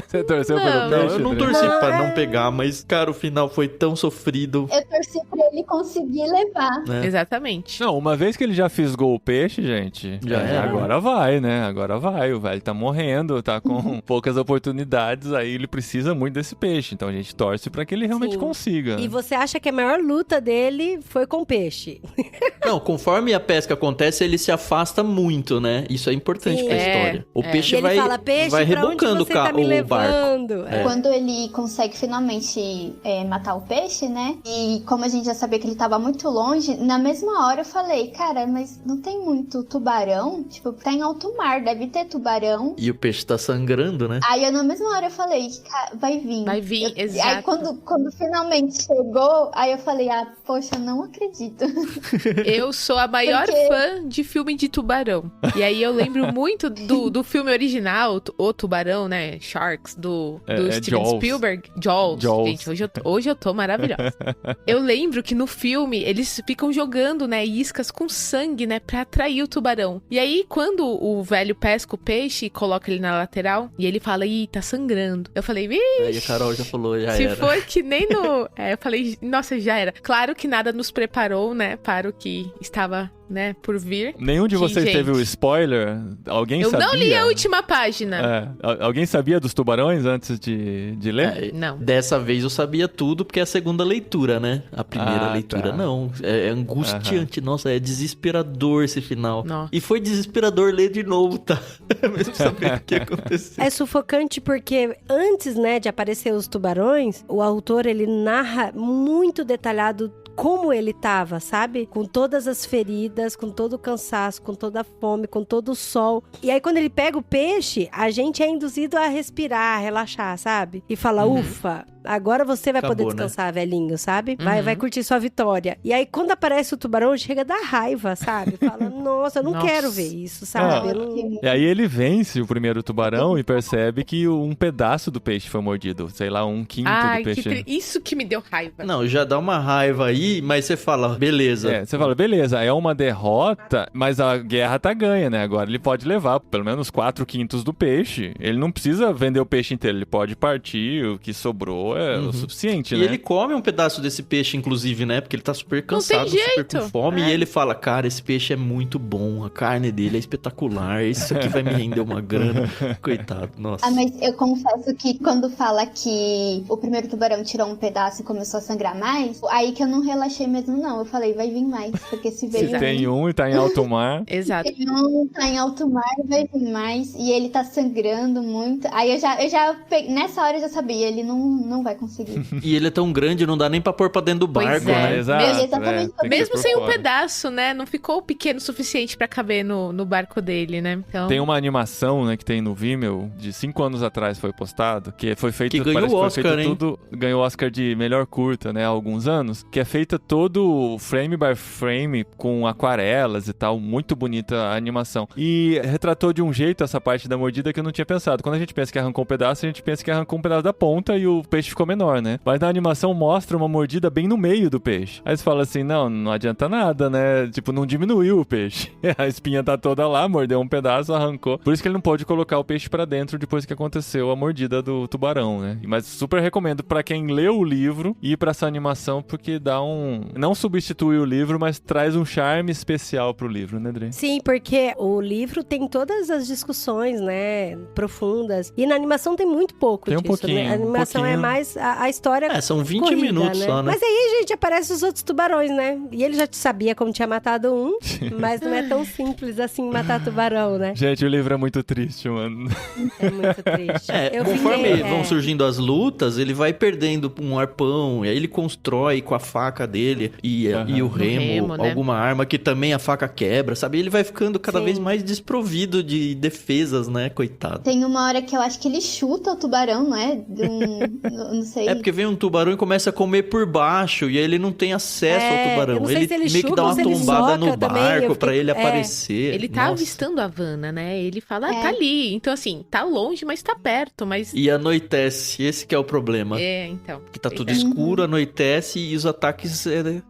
Você torceu Não, pelo Não, peixe? eu não Adriano? torci pra não pegar, mas, cara, o final foi tão sofrido. Eu torci pra ele conseguir levar. Né? Exatamente. Não, uma vez que ele já fisgou o peixe, gente, Já era. agora vai, né? Agora vai. O velho tá morrendo, tá com poucas oportunidades, aí ele precisa muito desse peixe. Então a gente torce pra que ele realmente Sim. consiga. E você acha que a maior luta dele foi com peixe? Não, conforme a pesca acontece, ele se afasta muito, né? Isso é importante Sim. pra É, história. O é. peixe E ele vai, fala, peixe, vai pra onde rebocando você tá me o barco. levando? É. Quando ele consegue finalmente matar o peixe, né? E como a gente já sabia que ele tava muito longe, na mesma hora eu falei, cara, mas não tem muito tubarão? Tipo, tá em alto mar, deve ter tubarão. E o peixe tá sangrando, né? Aí eu na mesma hora eu falei, vai vir. Vai vir, exato. Aí quando finalmente chegou, aí eu falei, poxa, eu não acredito. Eu sou a maior Porque- fã de filme de tubarão. E aí eu lembro muito do filme original, O Tubarão, né? Sharks, do Steven Jaws. Spielberg. Jaws. Jaws. Gente, hoje eu tô maravilhosa. Eu lembro que no filme eles ficam jogando, né, iscas com sangue, né, pra atrair o tubarão. E aí, quando o velho pesca o peixe e coloca ele na lateral, e ele fala, ih, tá sangrando. Eu falei, Aí a Carol já falou, já se era. foi que nem no... eu falei, nossa, já era. Claro que nada nos preparou, né, para o que estava né, por vir. Nenhum de vocês gente, teve o spoiler? Alguém eu sabia? não li a última página. Alguém sabia dos tubarões antes de ler? Não. Dessa vez eu sabia tudo, porque é a segunda leitura, né? A primeira leitura, tá. não. É angustiante. Nossa, é desesperador esse final. Nossa. E foi desesperador ler de novo, tá? Mesmo sabendo o que aconteceu. É sufocante porque antes, né, de aparecer os tubarões, o autor, ele narra muito detalhado como ele tava, sabe? Com todas as feridas, com todo o cansaço, com toda a fome, com todo o sol. E aí, quando ele pega o peixe, a gente é induzido a respirar, a relaxar, sabe? E fala, ufa, agora você vai Acabou, poder descansar, velhinho, sabe? Vai curtir sua vitória. E aí, quando aparece o tubarão, chega a dar raiva, sabe? Fala, nossa, eu não quero ver isso, sabe? Eu não... E aí ele vence o primeiro tubarão e percebe que um pedaço do peixe foi mordido. Sei lá, 1/5 Ai, do peixe. isso que me deu raiva. Não, já dá uma raiva aí, mas você fala, beleza. Você fala, beleza, é uma derrota, mas a guerra tá ganha, né? Agora ele pode levar pelo menos 4/5 do peixe. Ele não precisa vender o peixe inteiro, ele pode partir, o que sobrou é o suficiente, E né? ele come um pedaço desse peixe, inclusive, né? Porque ele tá super cansado, super jeito. com fome. E ele fala, cara, esse peixe é muito bom, a carne dele é espetacular, isso aqui vai me render uma grana. Coitado, nossa. Mas eu confesso que quando fala que o primeiro tubarão tirou um pedaço e começou a sangrar mais, aí que eu não relaxei mesmo, não. Eu falei, vai vir mais, porque se veio Se tem um e tá em alto mar. Exato. tem um, tá em alto mar, vai vir mais, e ele tá sangrando muito. Aí nessa hora eu já sabia, ele não vai conseguir. E ele é tão grande, não dá nem pra pôr pra dentro do Pois barco, é. né? Exato. Exatamente. Tem que Mesmo ser sem por um fora. pedaço, né? Não ficou pequeno o suficiente pra caber no barco dele, né? Então... Tem uma animação, né, que tem no Vimeo, de 5 anos atrás foi postado, que foi feito... Que ganhou parece o foi Oscar, feito hein? tudo, ganhou o Oscar de melhor curta, né, há alguns anos, que é feita todo frame by frame, com aquarelas e tal, muito bonita a animação. E retratou de um jeito essa parte da mordida que eu não tinha pensado. Quando a gente pensa que arrancou um pedaço, a gente pensa que arrancou um pedaço da ponta e o peixe ficou menor, né? Mas na animação mostra uma mordida bem no meio do peixe. Aí você fala assim, não adianta nada, né? Tipo, não diminuiu o peixe. A espinha tá toda lá, mordeu um pedaço, arrancou. Por isso que ele não pode colocar o peixe pra dentro depois que aconteceu a mordida do tubarão, né? Mas super recomendo pra quem leu o livro ir pra essa animação, porque dá um... Não substitui o livro, mas traz um charme especial pro livro, né, Dre? Sim, porque o livro tem todas as discussões, né, profundas. E na animação tem muito pouco Tem um disso, pouquinho, né? A animação é mais a história São 20 corrida, minutos né? só, né? Mas aí, gente, aparecem os outros tubarões, né? E ele já sabia como tinha matado um, mas não é tão simples assim matar tubarão, né? Gente, o livro é muito triste, mano. É muito triste. Eu Conforme fiquei, vão surgindo as lutas, ele vai perdendo um arpão, e aí ele constrói com a faca dele e o remo, né? alguma arma que também a faca quebra, sabe? Ele vai ficando cada Sim. vez mais desprovido de defesas, né? Coitado. Tem uma hora que eu acho que ele chuta o tubarão, não é? Não sei. É porque vem um tubarão e começa a comer por baixo, e aí ele não tem acesso ao tubarão. eu não sei se ele meio que chupa dá ou uma se ele tombada no soca também, barco eu pra fiquei- ele aparecer. Ele tá Nossa. avistando a Havana, né? Ele fala, tá ali. Então, assim, tá longe, mas tá perto. Mas... E anoitece, esse que é o problema. Então. Que tá tudo Pois é. escuro, anoitece e os ataques é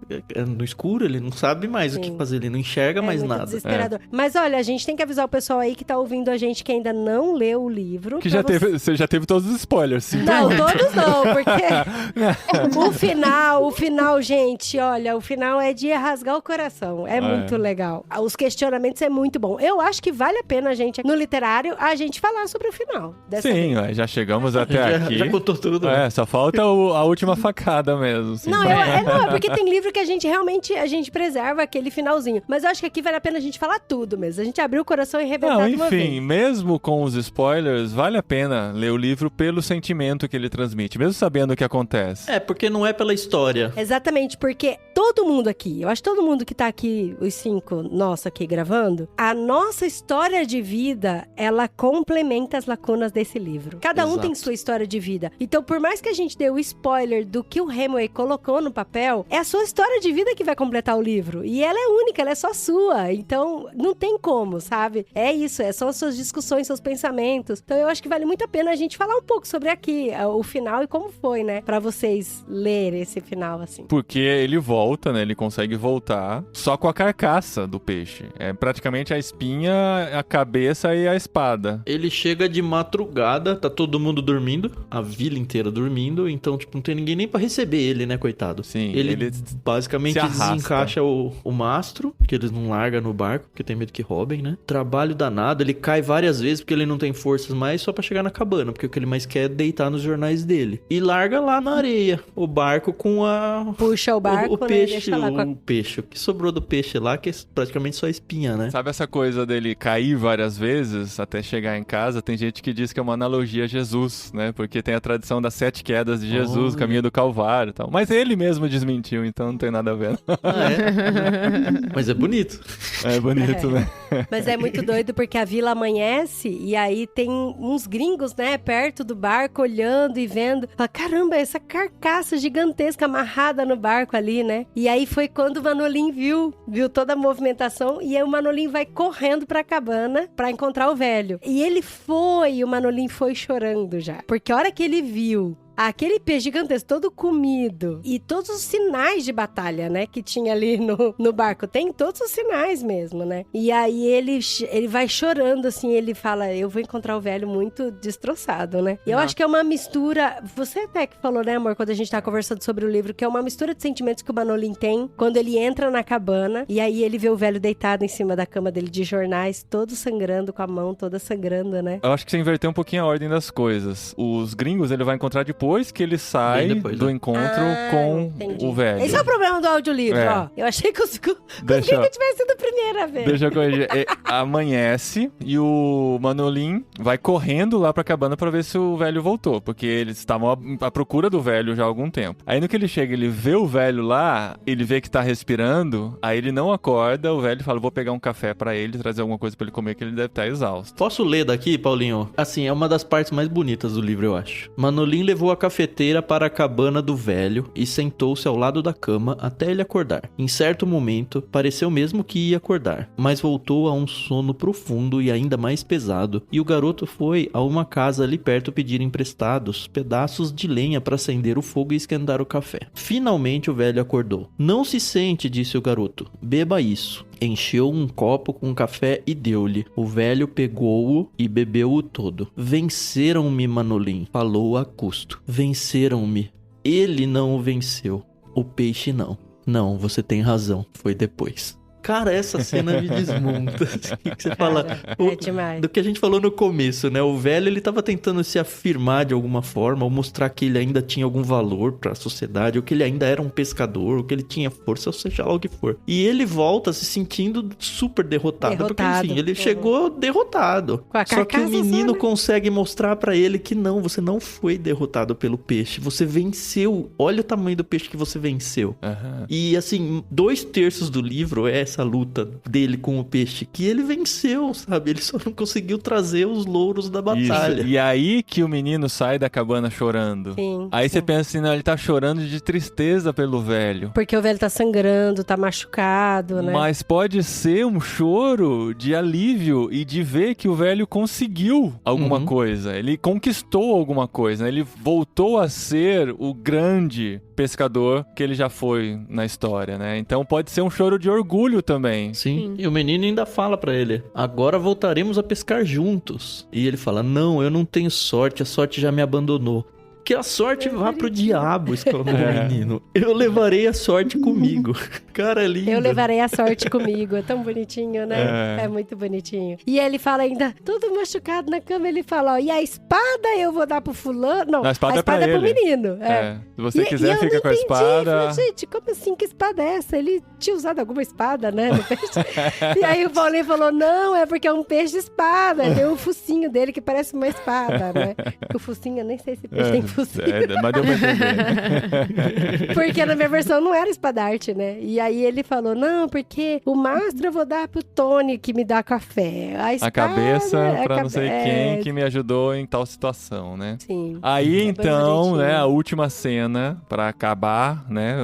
no escuro, ele não sabe mais o que Sim. fazer, ele não enxerga mais muito nada. desesperador. Mas olha, a gente tem que avisar o pessoal aí que tá ouvindo a gente que ainda não leu o livro. Que pra já teve, você já teve todos os spoilers, sim. Não, todos não, porque o final, gente, olha, o final é de rasgar o coração. É muito legal. Os questionamentos é muito bom. Eu acho que vale a pena a gente, no literário, a gente falar sobre o final. Dessa Sim, vez. já chegamos até aqui. Já contou tudo. né? Só falta a última facada mesmo. Assim. Não, é porque tem livro que a gente realmente preserva aquele finalzinho. Mas eu acho que aqui vale a pena a gente falar tudo mesmo. A gente abrir o coração e arrebentar Não, de uma enfim, vez. mesmo com os spoilers, vale a pena ler o livro pelo sentimento que ele transmite, mesmo sabendo o que acontece. Porque não é pela história. Exatamente, porque todo mundo aqui, eu acho que todo mundo que tá aqui, os 5 nossos aqui gravando, a nossa história de vida, ela complementa as lacunas desse livro. Cada um Exato. tem sua história de vida. Então, por mais que a gente dê o spoiler do que o Hemingway colocou no papel, é a sua história de vida que vai completar o livro. E ela é única, ela é só sua. Então, não tem como, sabe? É isso, são as suas discussões, seus pensamentos. Então, eu acho que vale muito a pena a gente falar um pouco sobre aqui, o final e como foi, né? Pra vocês lerem esse final, assim. Porque ele volta, né? Ele consegue voltar só com a carcaça do peixe. É praticamente a espinha, a cabeça e a espada. Ele chega de madrugada, tá todo mundo dormindo, a vila inteira dormindo, então, tipo, não tem ninguém nem pra receber ele, né, coitado? Sim. Ele ele basicamente se arrasta. desencaixa o mastro, que eles não largam no barco, porque tem medo que roubem, né? Trabalho danado, ele cai várias vezes porque ele não tem forças mais só pra chegar na cabana, porque o que ele mais quer é deitar nos jornais dele. E larga lá na areia o barco com a... Puxa o barco, o peixe, né? Deixa lá com a... o peixe. O que sobrou do peixe lá, que é praticamente só espinha, né? Sabe essa coisa dele cair várias vezes até chegar em casa? Tem gente que diz que é uma analogia a Jesus, né? Porque tem a tradição das 7 quedas de Jesus, caminho do Calvário e tal. Mas ele mesmo desmentiu, então não tem nada a ver. Ah, é? Mas é bonito. É bonito, né? Mas é muito doido porque a vila amanhece e aí tem uns gringos, né, perto do barco, olhando e vendo. Fala, caramba, essa carcaça gigantesca amarrada no barco ali, né? E aí foi quando o Manolin viu toda a movimentação e aí o Manolin vai correndo pra cabana pra encontrar o velho. E o Manolin foi chorando já. Porque a hora que ele viu aquele peixe gigantesco, todo comido, e todos os sinais de batalha, né, que tinha ali no barco, tem todos os sinais mesmo, né? E aí ele vai chorando, assim, ele fala, eu vou encontrar o velho muito destroçado, né? E eu acho que é uma mistura, você até que falou, né, amor, quando a gente tá conversando sobre o livro, que é uma mistura de sentimentos que o Manolin tem quando ele entra na cabana, e aí ele vê o velho deitado em cima da cama dele de jornais, todo sangrando, com a mão toda sangrando, né? Eu acho que você inverteu um pouquinho a ordem das coisas. Os gringos ele vai encontrar depois que ele sai do encontro com entendi. o velho. Esse é o problema do audiolivro, ó. Eu achei que os gringos tivessem sido o primeiro a ver. Deixa eu corrigir. Amanhece e o Manolin vai correndo lá pra cabana pra ver se o velho voltou, porque eles estavam à procura do velho já há algum tempo. Aí no que ele chega, ele vê o velho lá, ele vê que tá respirando, aí ele não acorda, o velho fala, vou pegar um café pra ele, trazer alguma coisa pra ele comer, que ele deve estar exausto. Posso ler daqui, Paulinho? Assim, é uma das partes mais bonitas do livro, eu acho. Manolin levou a cafeteira para a cabana do velho e sentou-se ao lado da cama até ele acordar. Em certo momento, pareceu mesmo que ia acordar, mas voltou a um sono profundo e ainda mais pesado, e o garoto foi a uma casa ali perto pedir emprestados pedaços de lenha para acender o fogo e esquentar o café. Finalmente o velho acordou. Não se sente, disse o garoto. Beba isso. Encheu um copo com café e deu-lhe. O velho pegou-o e bebeu-o todo. Venceram-me, Manolin, falou a custo. Venceram-me. Ele não o venceu. O peixe não. Não, você tem razão. Foi depois. Cara, essa cena me desmonta. Que você fala é demais. Do que a gente falou no começo, né? O velho, ele tava tentando se afirmar de alguma forma, ou mostrar que ele ainda tinha algum valor pra sociedade, ou que ele ainda era um pescador, ou que ele tinha força, ou seja lá o que for. E ele volta se sentindo super derrotado. Porque, enfim, ele chegou derrotado. Só que o menino consegue mostrar pra ele que não, você não foi derrotado pelo peixe. Você venceu. Olha o tamanho do peixe que você venceu. Uhum. E, assim, 2/3 do livro é essa luta dele com o peixe, que ele venceu, sabe? Ele só não conseguiu trazer os louros da batalha. Isso. E aí que o menino sai da cabana chorando. Sim, aí você pensa assim, não, ele tá chorando de tristeza pelo velho. Porque o velho tá sangrando, tá machucado, né? Mas pode ser um choro de alívio e de ver que o velho conseguiu alguma coisa. Ele conquistou alguma coisa, né? Ele voltou a ser o grande pescador que ele já foi na história, né? Então pode ser um choro de orgulho também. Sim. E o menino ainda fala pra ele, agora voltaremos a pescar juntos. E ele fala, não, eu não tenho sorte, a sorte já me abandonou. Que a sorte vá pro diabo, exclamou o menino. Eu levarei a sorte comigo. Cara, lindo. Eu levarei a sorte comigo. É tão bonitinho, né? É muito bonitinho. E ele fala ainda, todo machucado na cama, ele fala, ó, e a espada eu vou dar pro fulano? Não, a espada é pro menino. Se você quiser, fica com a espada. Falei, gente, como assim? Que espada é essa? Ele tinha usado alguma espada, né, no peixe? E aí o Paulinho falou, não, é porque é um peixe de espada. Tem o focinho dele que parece uma espada, né? O focinho, eu nem sei se peixe tem focinho. Mas deu pra entender. Porque na minha versão não era espadarte, né? E aí ele falou, não, porque o mastro eu vou dar pro Tony que me dá café. A cabeça pra não sei quem que me ajudou em tal situação, né? Sim. Aí então, né, a última cena pra acabar, né,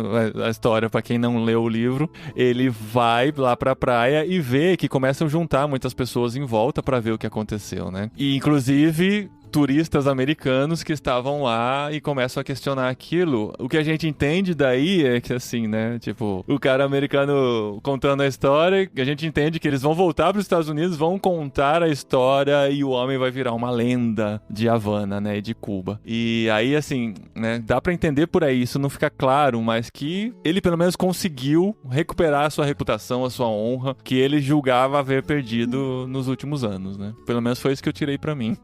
a história pra quem não leu o livro, ele vai lá pra praia e vê que começam a juntar muitas pessoas em volta pra ver o que aconteceu, né? E inclusive turistas americanos que estavam lá e começam a questionar aquilo. O que a gente entende daí é que, assim, né, tipo, o cara americano contando a história, a gente entende que eles vão voltar para os Estados Unidos, vão contar a história e o homem vai virar uma lenda de Havana, né, e de Cuba. E aí, assim, né, dá pra entender por aí, isso não fica claro, mas que ele pelo menos conseguiu recuperar a sua reputação, a sua honra, que ele julgava haver perdido nos últimos anos, né? Pelo menos foi isso que eu tirei pra mim.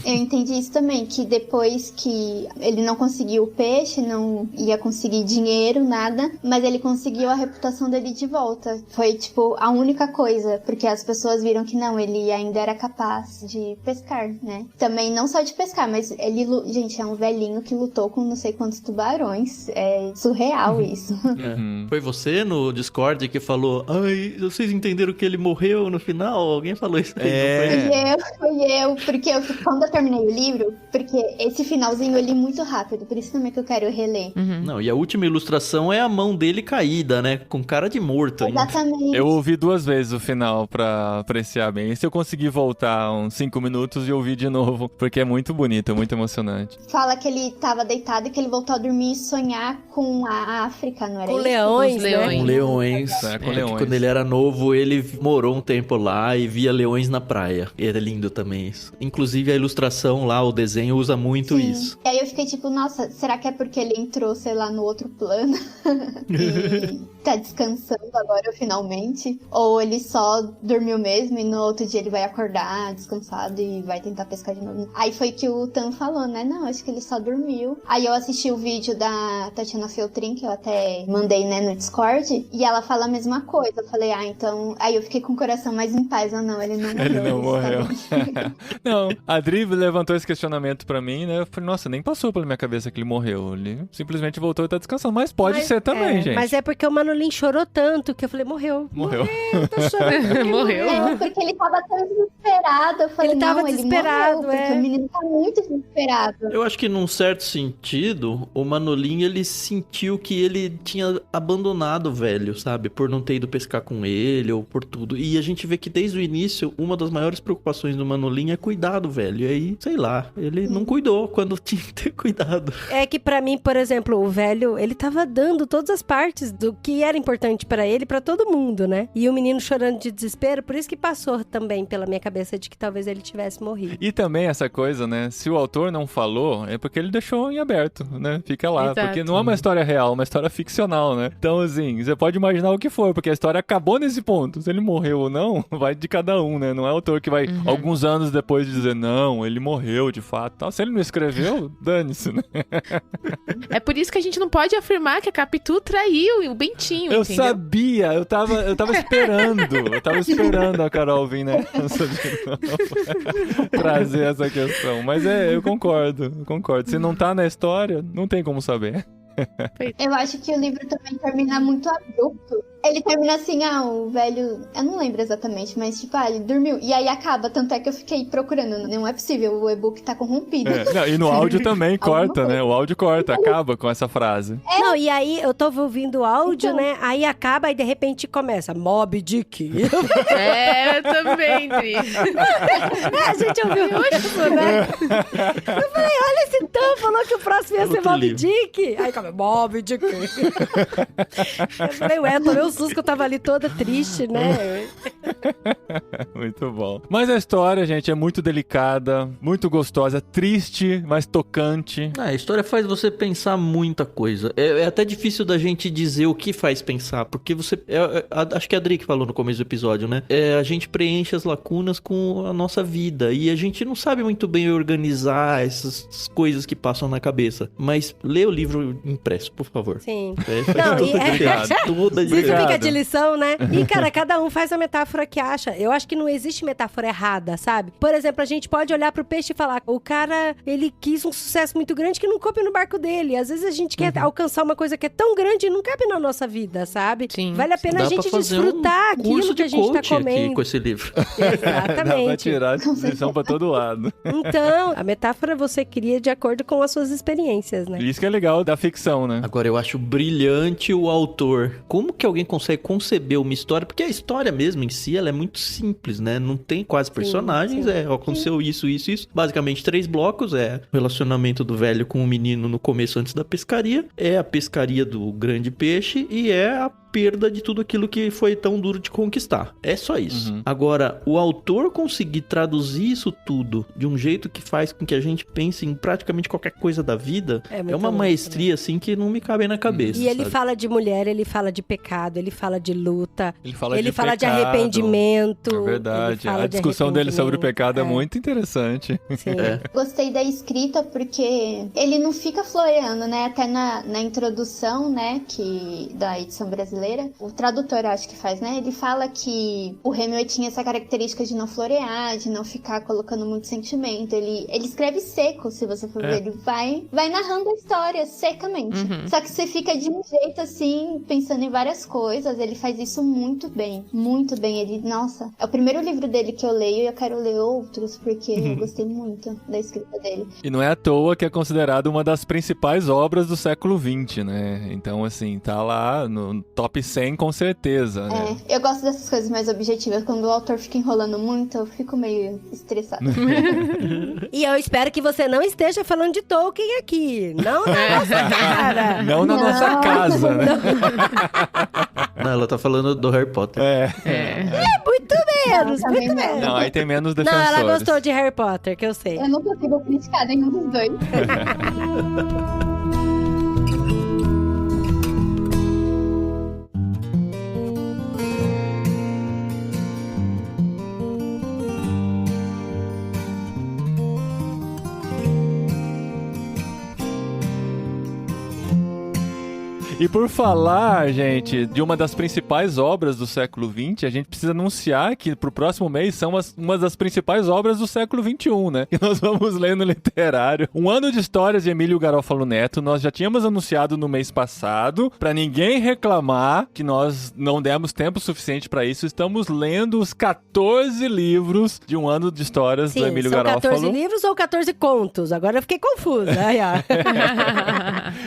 Eu entendi isso também, que depois que ele não conseguiu o peixe, não ia conseguir dinheiro, nada, mas ele conseguiu a reputação dele de volta. Foi, tipo, a única coisa, porque as pessoas viram que não, ele ainda era capaz de pescar, né? Também não só de pescar, mas ele, gente, é um velhinho que lutou com não sei quantos tubarões. É surreal isso. Foi você no Discord que falou, ai, vocês entenderam que ele morreu no final? Alguém falou isso aí, Foi eu, porque quando eu terminei o livro, porque esse finalzinho eu li muito rápido, por isso também que eu quero reler. Não, e a última ilustração é a mão dele caída, né? Com cara de morto ainda. Exatamente. Eu ouvi 2 vezes o final pra apreciar bem. E se eu conseguir voltar uns 5 minutos e ouvir de novo, porque é muito bonito, é muito emocionante. Fala que ele tava deitado e que ele voltou a dormir e sonhar com a África, não era Com isso? leões, leões. né? Com leões. É, com Que leões. quando ele era novo, ele morou um tempo lá e via leões na praia. E era lindo também isso. Inclusive a ilustração lá, o desenho usa muito Sim. isso. E aí eu fiquei tipo, nossa, será que é porque ele entrou, sei lá, no outro plano e tá descansando agora finalmente? Ou ele só dormiu mesmo e no outro dia ele vai acordar descansado e vai tentar pescar de novo? Aí foi que o Tan falou, né? Não, acho que ele só dormiu. Aí eu assisti o vídeo da Tatiana Feltrin, que eu até mandei, né, no Discord, e ela fala a mesma coisa. Eu falei, então... Aí eu fiquei com o coração mais em paz. Não, ele não morreu. Ele não está morreu. bem. Não, a Dri levantou esse questionamento pra mim, né? Eu falei, nossa, nem passou pela minha cabeça que ele morreu. Ele simplesmente voltou e tá descansando. Mas pode ser também, gente. Mas é porque o Manolin chorou tanto que eu falei, morreu. Morreu. Tá chorando. Morreu. É, porque ele tava tão desesperado. Eu falei, Ele tava não, desesperado, ele morreu, porque é. o menino tá muito desesperado. Eu acho que num certo sentido, o Manolin, ele sentiu que ele tinha abandonado o velho, sabe? Por não ter ido pescar com ele ou por tudo. E a gente vê que desde o início, uma das maiores preocupações do Manolin é cuidar do velho. E aí, sei lá, ele não cuidou quando tinha que ter cuidado. É que pra mim, por exemplo, o velho, ele tava dando todas as partes do que era importante pra ele, pra todo mundo, né? E o menino chorando de desespero, por isso que passou também pela minha cabeça de que talvez ele tivesse morrido. E também essa coisa, né? Se o autor não falou, é porque ele deixou em aberto, né? Fica lá. Exato. Porque não é uma história real, é uma história ficcional, né? Então, assim, você pode imaginar o que for, porque a história acabou nesse ponto. Se ele morreu ou não, vai de cada um, né? Não é o autor que vai, alguns anos depois, dizer, não, ele morreu de fato. Tal. Se ele não escreveu, dane-se, né? É por isso que a gente não pode afirmar que a Capitu traiu o Bentinho, Eu entendeu? sabia, eu tava esperando a Carol vir nessa de novo, trazer essa questão. Mas eu concordo. Se não tá na história, não tem como saber. Eu acho que o livro também termina muito abrupto. Ele termina assim, o velho... Eu não lembro exatamente, mas tipo, ele dormiu. E aí acaba, tanto é que eu fiquei procurando. Não é possível, o e-book tá corrompido. Não, e no áudio também corta, Alguma né? O áudio corta, acaba com essa frase. Não, e aí eu tô ouvindo o áudio, Então. né? Aí acaba e de repente começa Moby Dick. É, eu também, Dri. A gente ouviu isso, né? Eu falei, olha, esse Tan falou que o próximo ia ser Outro Moby livro. Dick. Aí acaba, Moby Dick. Eu falei, tomei um susto que eu tava ali toda triste, né? Muito bom. Mas a história, gente, é muito delicada, muito gostosa, triste, mas tocante. A história faz você pensar muita coisa. É até difícil da gente dizer o que faz pensar, porque você... acho que a Adri que falou no começo do episódio, né? A gente preenche as lacunas com a nossa vida, e a gente não sabe muito bem organizar essas coisas que passam na cabeça. Mas lê o livro impresso, por favor. Sim. Faz Não, toda a e- diferença. Toda a Isso diferença. fica de lição, né? E, cara, cada um faz a metáfora que acha. Eu acho que não existe metáfora errada, sabe? Por exemplo, a gente pode olhar pro peixe e falar, o cara, ele quis um sucesso muito grande que não coube no barco dele. Às vezes a gente quer alcançar uma coisa que é tão grande e não cabe na nossa vida, sabe? Sim. Vale a pena a Dá gente pra fazer desfrutar um curso aquilo que de a gente tá coaching aqui comendo. com esse livro. Dá pra Exatamente. tirar lição pra todo lado. Então, a metáfora você cria de acordo com as suas experiências, né? Isso que é legal da ficção, né? Agora, eu acho brilhante o autor. Como que alguém consegue conceber uma história? Porque a história mesmo em si, ela é muito simples, né? Não tem quase personagens, aconteceu isso. Basicamente 3 blocos, o relacionamento do velho com o menino no começo antes da pescaria, a pescaria do grande peixe e a perda de tudo aquilo que foi tão duro de conquistar. É só isso. Agora, o autor conseguir traduzir isso tudo de um jeito que faz com que a gente pense em praticamente qualquer coisa da vida, é uma maestria, assim, que não me cabe na cabeça. E ele fala de mulher, ele fala de pecado, ele fala de luta, ele fala de pecado. arrependimento. É verdade. A discussão dele sobre o pecado é muito interessante. Sim. Gostei da escrita porque ele não fica floreando, né? Até na introdução, né, da edição brasileira, o tradutor, acho que faz, né? Ele fala que o Hemingway tinha essa característica de não florear, de não ficar colocando muito sentimento. Ele escreve seco, se você for ver. Ele vai narrando a história secamente. Só que você fica de um jeito assim, pensando em várias coisas. Ele faz isso muito bem. Muito bem. Nossa, é o primeiro livro dele que eu leio e eu quero ler outros, porque eu gostei muito da escrita dele. E não é à toa que é considerado uma das principais obras do século XX, né? Então, assim, tá lá no top 100 com certeza, né? Eu gosto dessas coisas mais objetivas. Quando o autor fica enrolando muito, eu fico meio estressada. E eu espero que você não esteja falando de Tolkien aqui. Não na nossa cara. Não na nossa casa, né? Não, ela tá falando do Harry Potter. Muito menos, Não, muito também menos. Não, aí tem menos Não, defensores. ela gostou de Harry Potter, que eu sei. Eu não consigo criticar nenhum dos dois. E por falar, gente, de uma das principais obras do século XX, a gente precisa anunciar que pro próximo mês são uma das principais obras do século XXI, né? Que nós vamos ler no literário. Um Ano de Histórias de Emílio Garofalo Neto. Nós já tínhamos anunciado no mês passado, pra ninguém reclamar que nós não demos tempo suficiente pra isso. Estamos lendo os 14 livros de Um Ano de Histórias do Emílio Garofalo. São 14 livros ou 14 contos? Agora eu fiquei confusa.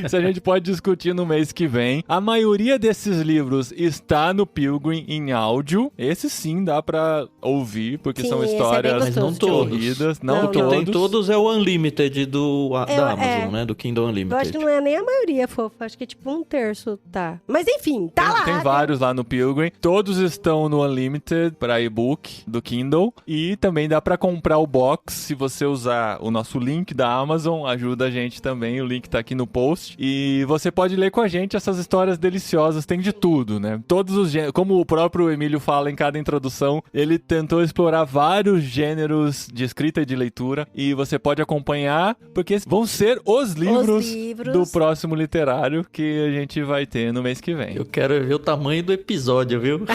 Isso a gente pode discutir no mês que vem. A maioria desses livros está no Pilgrim em áudio. Esse sim dá pra ouvir, porque são histórias mas não corridas. Não O que todos. tem todos é o Unlimited da Amazon, né? Do Kindle Unlimited. Eu acho que não é nem a maioria, fofa. Acho que é tipo 1/3, tá. Mas enfim, tá lá. Tem vários lá no Pilgrim. Todos estão no Unlimited para e-book do Kindle. E também dá pra comprar o box se você usar o nosso link da Amazon. Ajuda a gente também. O link tá aqui no post. E você pode ler com a gente essas histórias deliciosas. Tem de tudo, né? Todos os gêneros. Como o próprio Emílio fala em cada introdução, ele tentou explorar vários gêneros de escrita e de leitura. E você pode acompanhar, porque vão ser os livros do próximo literário que a gente vai ter no mês que vem. Eu quero ver o tamanho do episódio, viu?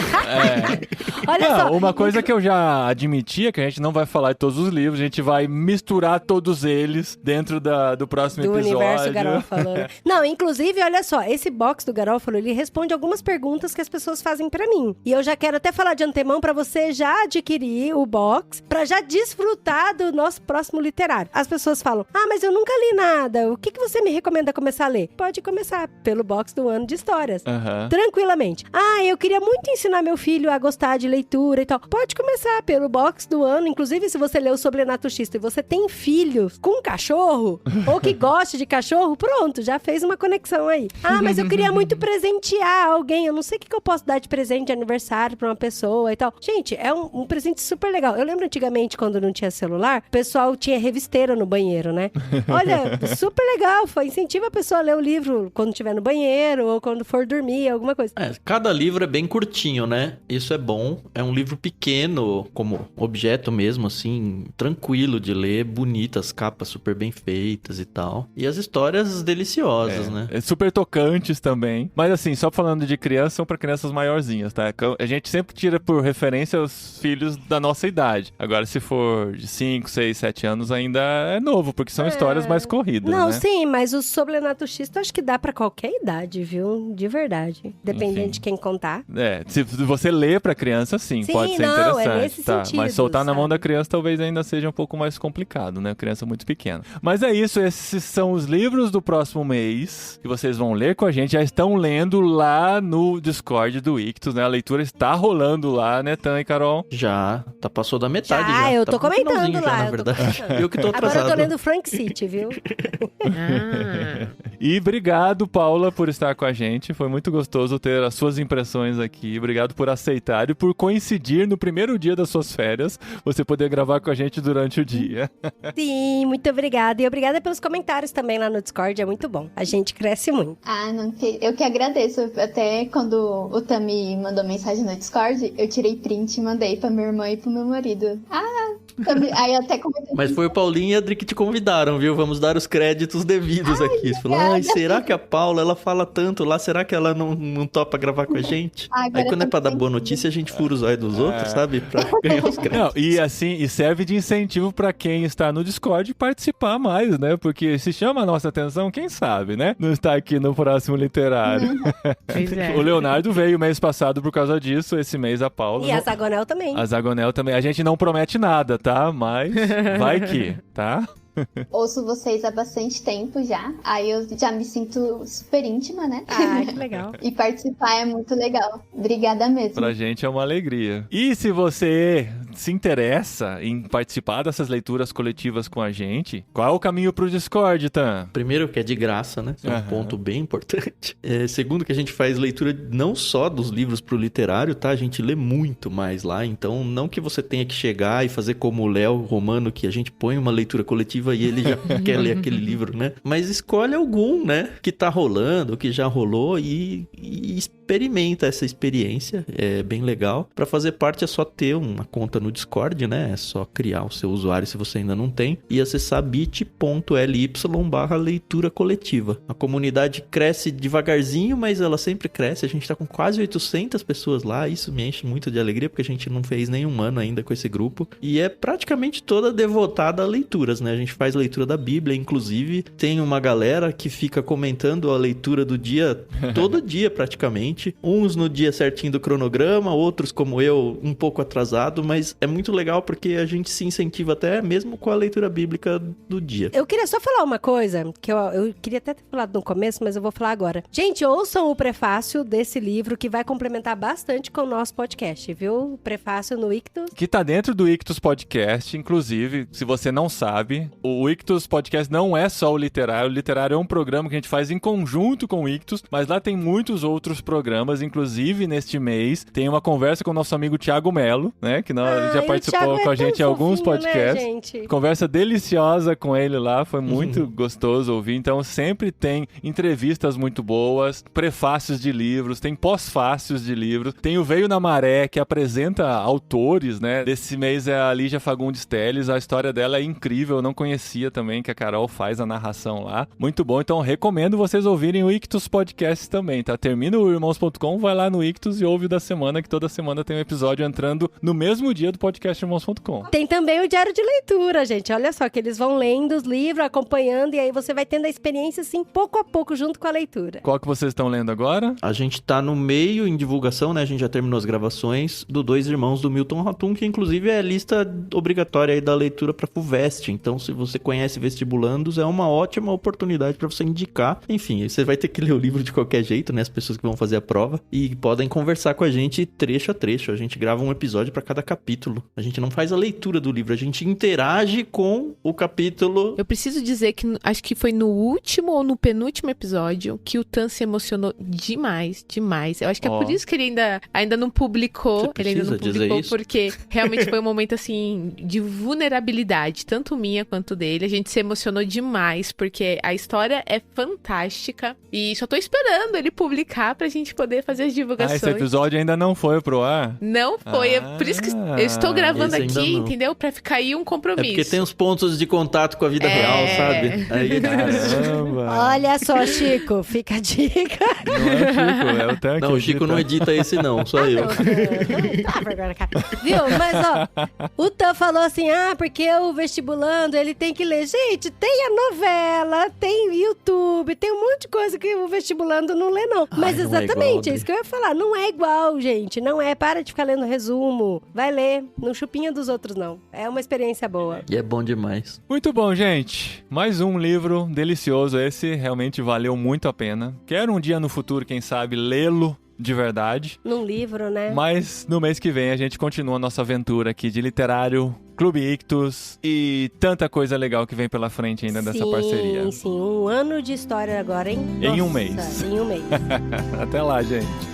Olha só. Uma coisa que eu já admiti é que a gente não vai falar de todos os livros, a gente vai misturar todos eles dentro do próximo episódio. Do universo Garofalo. Né? Não, inclusive, olha só, esse box do Garofalo, ele responde algumas perguntas que as pessoas fazem pra mim. E eu já quero até falar de antemão pra você já adquirir o box, pra já desfrutar do nosso próximo literário. As pessoas falam, mas eu nunca li nada, o que você me recomenda começar a ler? Pode começar pelo box do Ano de Histórias. Tranquilamente. Eu queria muito ensinar meu filho a gostar de leitura e tal. Pode começar pelo box do ano. Inclusive, se você leu sobre Renato Xisto e você tem filhos com cachorro, ou que goste de cachorro, pronto, já fez uma conexão aí. Mas eu queria muito presentear alguém. Eu não sei o que eu posso dar de presente de aniversário pra uma pessoa e tal. Gente, é um presente super legal. Eu lembro antigamente, quando não tinha celular, o pessoal tinha revisteira no banheiro, né? Olha, super legal. Incentiva a pessoa a ler o livro quando estiver no banheiro ou quando for dormir, alguma coisa. Cada livro é bem curtinho, né? Isso é bom. É um livro pequeno, como objeto mesmo, assim, tranquilo de ler, bonitas, capas super bem feitas e tal. E as histórias deliciosas, né? Super tocantes também. Mas assim, só falando de criança, são pra crianças maiorzinhas, tá? A gente sempre tira por referência os filhos da nossa idade. Agora, se for de 5, 6, 7 anos, ainda é novo, porque são histórias mais corridas, Não, né? sim, mas o sobre Renato Xisto acho que dá pra qualquer idade, viu? De verdade. Dependendo de quem contar. Se você lê pra criança, sim, pode ser interessante. É nesse sentido, mas soltar na mão sabe? da criança talvez ainda seja um pouco mais complicado, né? Criança muito pequena. Mas é isso, esses são os livros do próximo mês que vocês vão ler com a a gente, já estão lendo lá no Discord do Ictus, né? A leitura está rolando lá, né, Tan e Carol? Já, passou da metade já. Eu tô Tá no comentando finalzinho lá. já, na verdade. Eu que tô atrasado. Agora eu tô lendo Frank City, viu? E obrigado, Paula, por estar com a gente. Foi muito gostoso ter as suas impressões aqui. Obrigado por aceitar e por coincidir no primeiro dia das suas férias, você poder gravar com a gente durante o dia. Sim, muito obrigada. E obrigada pelos comentários também lá no Discord, é muito bom. A gente cresce muito. Não, eu que agradeço. Até quando o Tami mandou mensagem no Discord, eu tirei print e mandei pra minha irmã e pro meu marido. Aí até comentei. Mas foi o Paulinho e a Adri que te convidaram, viu? Vamos dar os créditos devidos aqui. Você falou, será que a Paula, ela fala tanto lá? Será que ela não topa gravar com a gente? Aí quando é pra dar boa notícia, a gente fura os olhos dos outros, sabe? Pra ganhar os créditos. Não, e assim, e serve de incentivo pra quem está no Discord participar mais, né? Porque se chama a nossa atenção, quem sabe, né? Não está aqui no Próximo Literário. Pois é. O Leonardo veio mês passado por causa disso, esse mês a Paula. E a Zagonel também. A Zagonel também. A gente não promete nada, tá? Mas vai que, tá? Ouço vocês há bastante tempo já. Aí eu já me sinto super íntima, né? Que legal. E participar é muito legal. Obrigada mesmo. Pra gente é uma alegria. E se você se interessa em participar dessas leituras coletivas com a gente, qual é o caminho pro Discord, Tan? Primeiro, que é de graça, né? É um ponto bem importante. Segundo, que a gente faz leitura não só dos livros pro literário, tá? A gente lê muito mais lá. Então, não que você tenha que chegar e fazer como o Léo Romano, que a gente põe uma leitura coletiva e ele já quer ler aquele livro, né? Mas escolhe algum, né? Que tá rolando, que já rolou e experimenta essa experiência. É bem legal. Pra fazer parte é só ter uma conta no Discord, né? É só criar o seu usuário se você ainda não tem e acessar bit.ly/leitura coletiva. A comunidade cresce devagarzinho, mas ela sempre cresce. A gente tá com quase 800 pessoas lá. Isso me enche muito de alegria porque a gente não fez nenhum ano ainda com esse grupo. E é praticamente toda devotada a leituras, né? A gente faz leitura da Bíblia, inclusive tem uma galera que fica comentando a leitura do dia, todo dia praticamente, uns no dia certinho do cronograma, outros como eu, um pouco atrasado, mas é muito legal porque a gente se incentiva até mesmo com a leitura bíblica do dia. Eu queria só falar uma coisa, que eu queria até ter falado no começo, mas eu vou falar agora. Gente, ouçam o prefácio desse livro que vai complementar bastante com o nosso podcast, viu? O prefácio no Ictus. Que tá dentro do Ictus Podcast, inclusive, se você não sabe, o Ictus Podcast não é só o literário é um programa que a gente faz em conjunto com o Ictus, mas lá tem muitos outros programas, inclusive neste mês tem uma conversa com o nosso amigo Thiago Melo, né, que já participou com a gente em alguns podcasts, né, gente? Conversa deliciosa com ele lá, foi muito gostoso ouvir, então sempre tem entrevistas muito boas, prefácios de livros, tem pós-fácios de livros, tem o Veio na Maré, que apresenta autores, né, desse mês é a Lígia Fagundes Telles, a história dela é incrível, eu não conhecia também, que a Carol faz a narração lá. Muito bom, então recomendo vocês ouvirem o Ictus Podcast também, tá? Termina o Irmãos.com, vai lá no Ictus e ouve o da semana, que toda semana tem um episódio entrando no mesmo dia do podcast Irmãos.com. Tem também o diário de leitura, gente. Olha só, que eles vão lendo os livros, acompanhando, e aí você vai tendo a experiência, assim, pouco a pouco, junto com a leitura. Qual que vocês estão lendo agora? A gente tá no meio, em divulgação, né? A gente já terminou as gravações do Dois Irmãos do Milton Ratum, que inclusive é a lista obrigatória aí da leitura pra FUVEST. Então, se você conhece Vestibulandos, é uma ótima oportunidade pra você indicar. Enfim, você vai ter que ler o livro de qualquer jeito, né? As pessoas que vão fazer a prova. E podem conversar com a gente trecho a trecho. A gente grava um episódio pra cada capítulo. A gente não faz a leitura do livro, a gente interage com o capítulo. Eu preciso dizer que acho que foi no último ou no penúltimo episódio que o Tan se emocionou demais, demais. Eu acho que é por isso que ele ainda não publicou. Ele ainda não publicou porque realmente foi um momento assim de vulnerabilidade, tanto minha quanto dele. A gente se emocionou demais porque a história é fantástica e só tô esperando ele publicar pra gente poder fazer as divulgações. Esse episódio ainda não foi pro ar? Não foi, por isso que eu estou gravando aqui, entendeu? Pra ficar aí um compromisso. É porque tem uns pontos de contato com a vida real, sabe? Aí, caramba. Olha só, Chico, fica a dica. Não é o Chico, é o Tan. Não, o Chico não edita esse não, só eu. Viu? Mas, ó, o Tan falou assim, porque o vestibulando, ele tem que ler. Gente, tem a novela, tem YouTube, tem um monte de coisa que o vestibulando não lê, não. Mas não exatamente Exatamente, é isso que eu ia falar. Não é igual, gente. Não é. Para de ficar lendo resumo. Vai ler. Não chupinha dos outros, não. É uma experiência boa. E é bom demais. Muito bom, gente. Mais um livro delicioso. Esse realmente valeu muito a pena. Quero um dia no futuro, quem sabe, lê-lo de verdade. Num livro, né? Mas no mês que vem a gente continua a nossa aventura aqui de literário, Clube Ictus e tanta coisa legal que vem pela frente ainda dessa parceria. Sim, um ano de história agora, hein? Em um Nossa, mês. Em um mês. Até lá, gente.